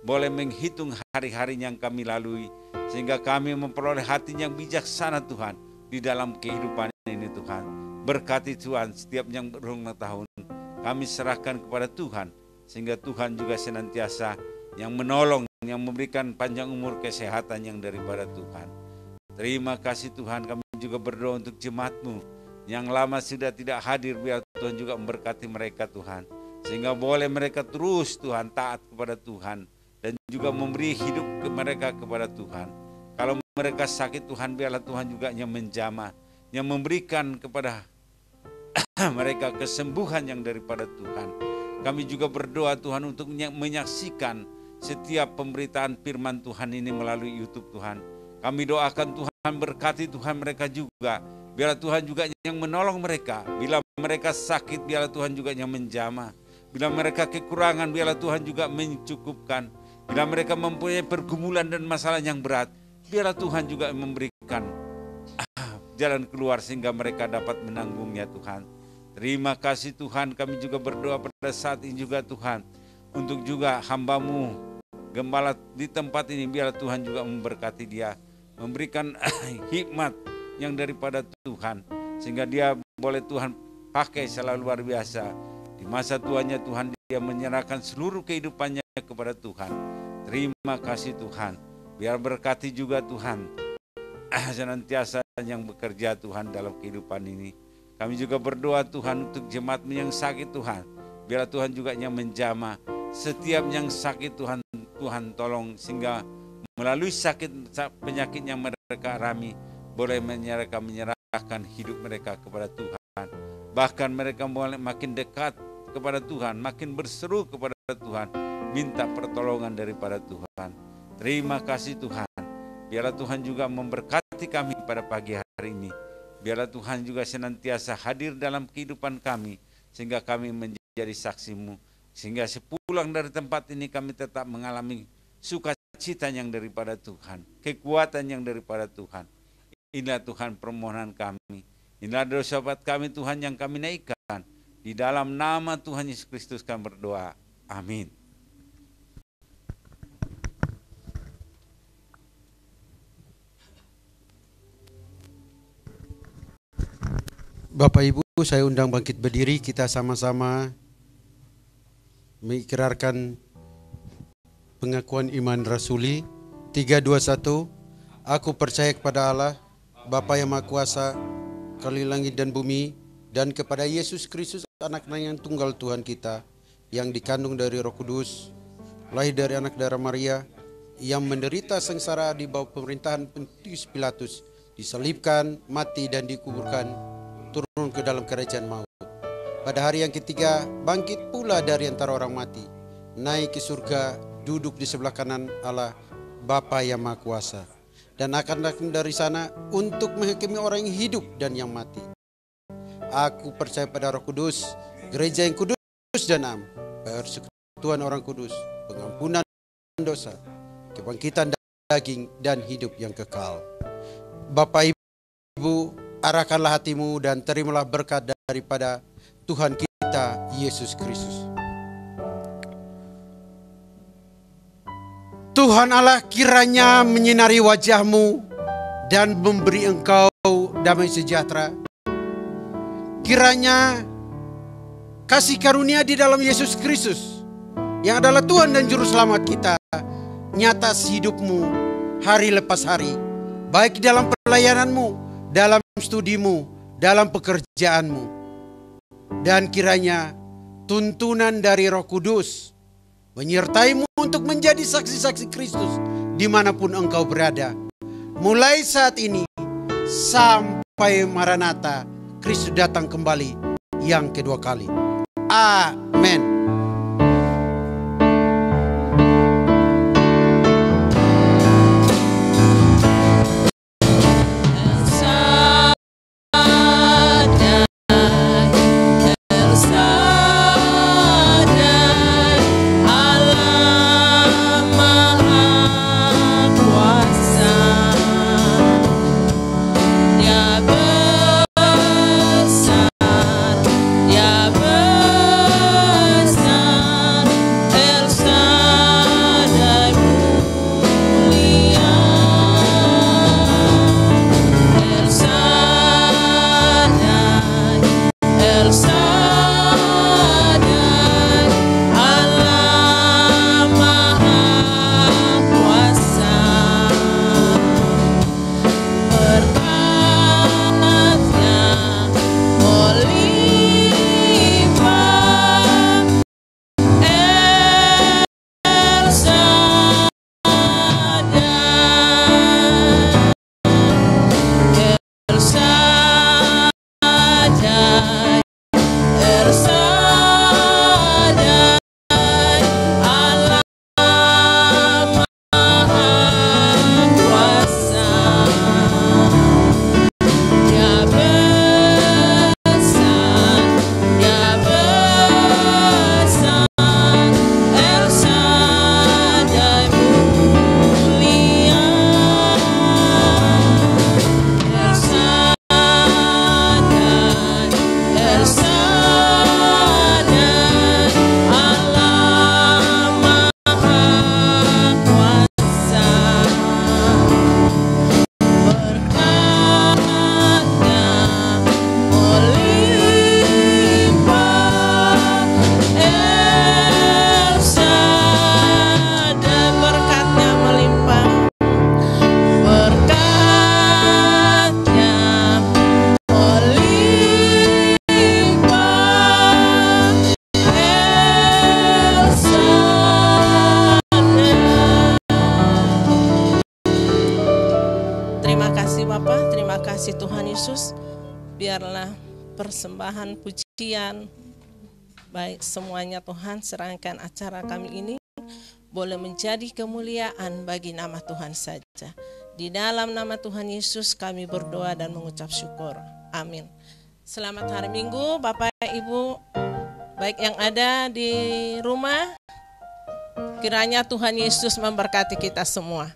boleh menghitung hari-hari yang kami lalui, sehingga kami memperoleh hati yang bijaksana Tuhan di dalam kehidupan ini Tuhan. Berkati Tuhan setiap yang berulang tahun, kami serahkan kepada Tuhan, sehingga Tuhan juga senantiasa yang menolong, yang memberikan panjang umur, kesehatan yang daripada Tuhan. Terima kasih Tuhan. Kami juga berdoa untuk jemaat-Mu yang lama sudah tidak hadir, biar Tuhan juga memberkati mereka Tuhan, sehingga boleh mereka terus Tuhan taat kepada Tuhan, dan juga memberi hidup ke mereka kepada Tuhan. Kalau mereka sakit Tuhan, biarlah Tuhan juga yang menjamah, yang memberikan kepada mereka kesembuhan yang daripada Tuhan. Kami juga berdoa Tuhan untuk menyaksikan setiap pemberitaan firman Tuhan ini melalui YouTube Tuhan. Kami doakan Tuhan berkati Tuhan mereka juga. Biarlah Tuhan juga yang menolong mereka. Bila mereka sakit, biarlah Tuhan juga yang menjamah. Bila mereka kekurangan, biarlah Tuhan juga mencukupkan. Bila mereka mempunyai pergumulan dan masalah yang berat, biarlah Tuhan juga memberikan jalan keluar sehingga mereka dapat menanggungnya Tuhan. Terima kasih Tuhan. Kami juga berdoa pada saat ini juga Tuhan, untuk juga hamba-Mu gembala di tempat ini, biarlah Tuhan juga memberkati dia, memberikan hikmat yang daripada Tuhan, sehingga dia boleh Tuhan pakai selalu luar biasa. Di masa tuanya Tuhan, dia menyerahkan seluruh kehidupannya kepada Tuhan. Terima kasih Tuhan. Biar berkati juga Tuhan senantiasa yang bekerja Tuhan dalam kehidupan ini. Kami juga berdoa Tuhan untuk jemaat-Mu yang sakit Tuhan. Biarlah Tuhan juga yang menjamah setiap yang sakit Tuhan. Tuhan tolong, sehingga melalui sakit penyakit yang mereka alami, boleh menyerahkan hidup mereka kepada Tuhan. Bahkan mereka boleh makin dekat kepada Tuhan, makin berseru kepada Tuhan, minta pertolongan daripada Tuhan. Terima kasih Tuhan. Biarlah Tuhan juga memberkati kami pada pagi hari ini. Biarlah Tuhan juga senantiasa hadir dalam kehidupan kami, sehingga kami menjadi saksi-Mu. Sehingga sepulang dari tempat ini kami tetap mengalami sukacita yang daripada Tuhan, kekuatan yang daripada Tuhan. Inilah Tuhan permohonan kami. Inilah doa sahabat kami Tuhan yang kami naikkan. Di dalam nama Tuhan Yesus Kristus kami berdoa. Amin. Bapak Ibu, saya undang bangkit berdiri, kita sama-sama mengikrarkan pengakuan iman rasuli. 3, 2, 1. Aku percaya kepada Allah, Bapa yang Maha Kuasa, Kali langit dan bumi, dan kepada Yesus Kristus, anak-Nya yang tunggal Tuhan kita, yang dikandung dari Roh Kudus, lahir dari anak darah Maria, yang menderita sengsara di bawah pemerintahan Pontius Pilatus, disalibkan, mati dan dikuburkan, turun ke dalam kerajaan maut. Pada hari yang ketiga, bangkit pula dari antara orang mati, naik ke surga, duduk di sebelah kanan Allah, Bapa yang Maha Kuasa, dan akan datang dari sana untuk menghakimi orang yang hidup dan yang mati. Aku percaya pada Roh Kudus, gereja yang kudus dan am, persekutuan orang kudus, pengampunan dosa, kebangkitan daging dan hidup yang kekal. Bapak Ibu, arahkanlah hatimu dan terimalah berkat daripada Tuhan kita Yesus Kristus. Tuhan Allah kiranya menyinari wajahmu dan memberi engkau damai sejahtera. Kiranya kasih karunia di dalam Yesus Kristus, yang adalah Tuhan dan Juru Selamat kita, nyata hidupmu hari lepas hari, baik di dalam pelayananmu, dalam studimu, dalam pekerjaanmu. Dan kiranya tuntunan dari Roh Kudus menyertaimu untuk menjadi saksi-saksi Kristus dimanapun engkau berada, mulai saat ini sampai Maranatha, Kristus datang kembali yang kedua kali. Amin. kasih Tuhan Yesus, biarlah persembahan pujian baik semuanya Tuhan serahkan acara kami ini boleh menjadi kemuliaan bagi nama Tuhan saja. Di dalam nama Tuhan Yesus kami berdoa dan mengucap syukur. Amin. Selamat hari Minggu Bapak Ibu, baik yang ada di rumah. Kiranya Tuhan Yesus memberkati kita semua.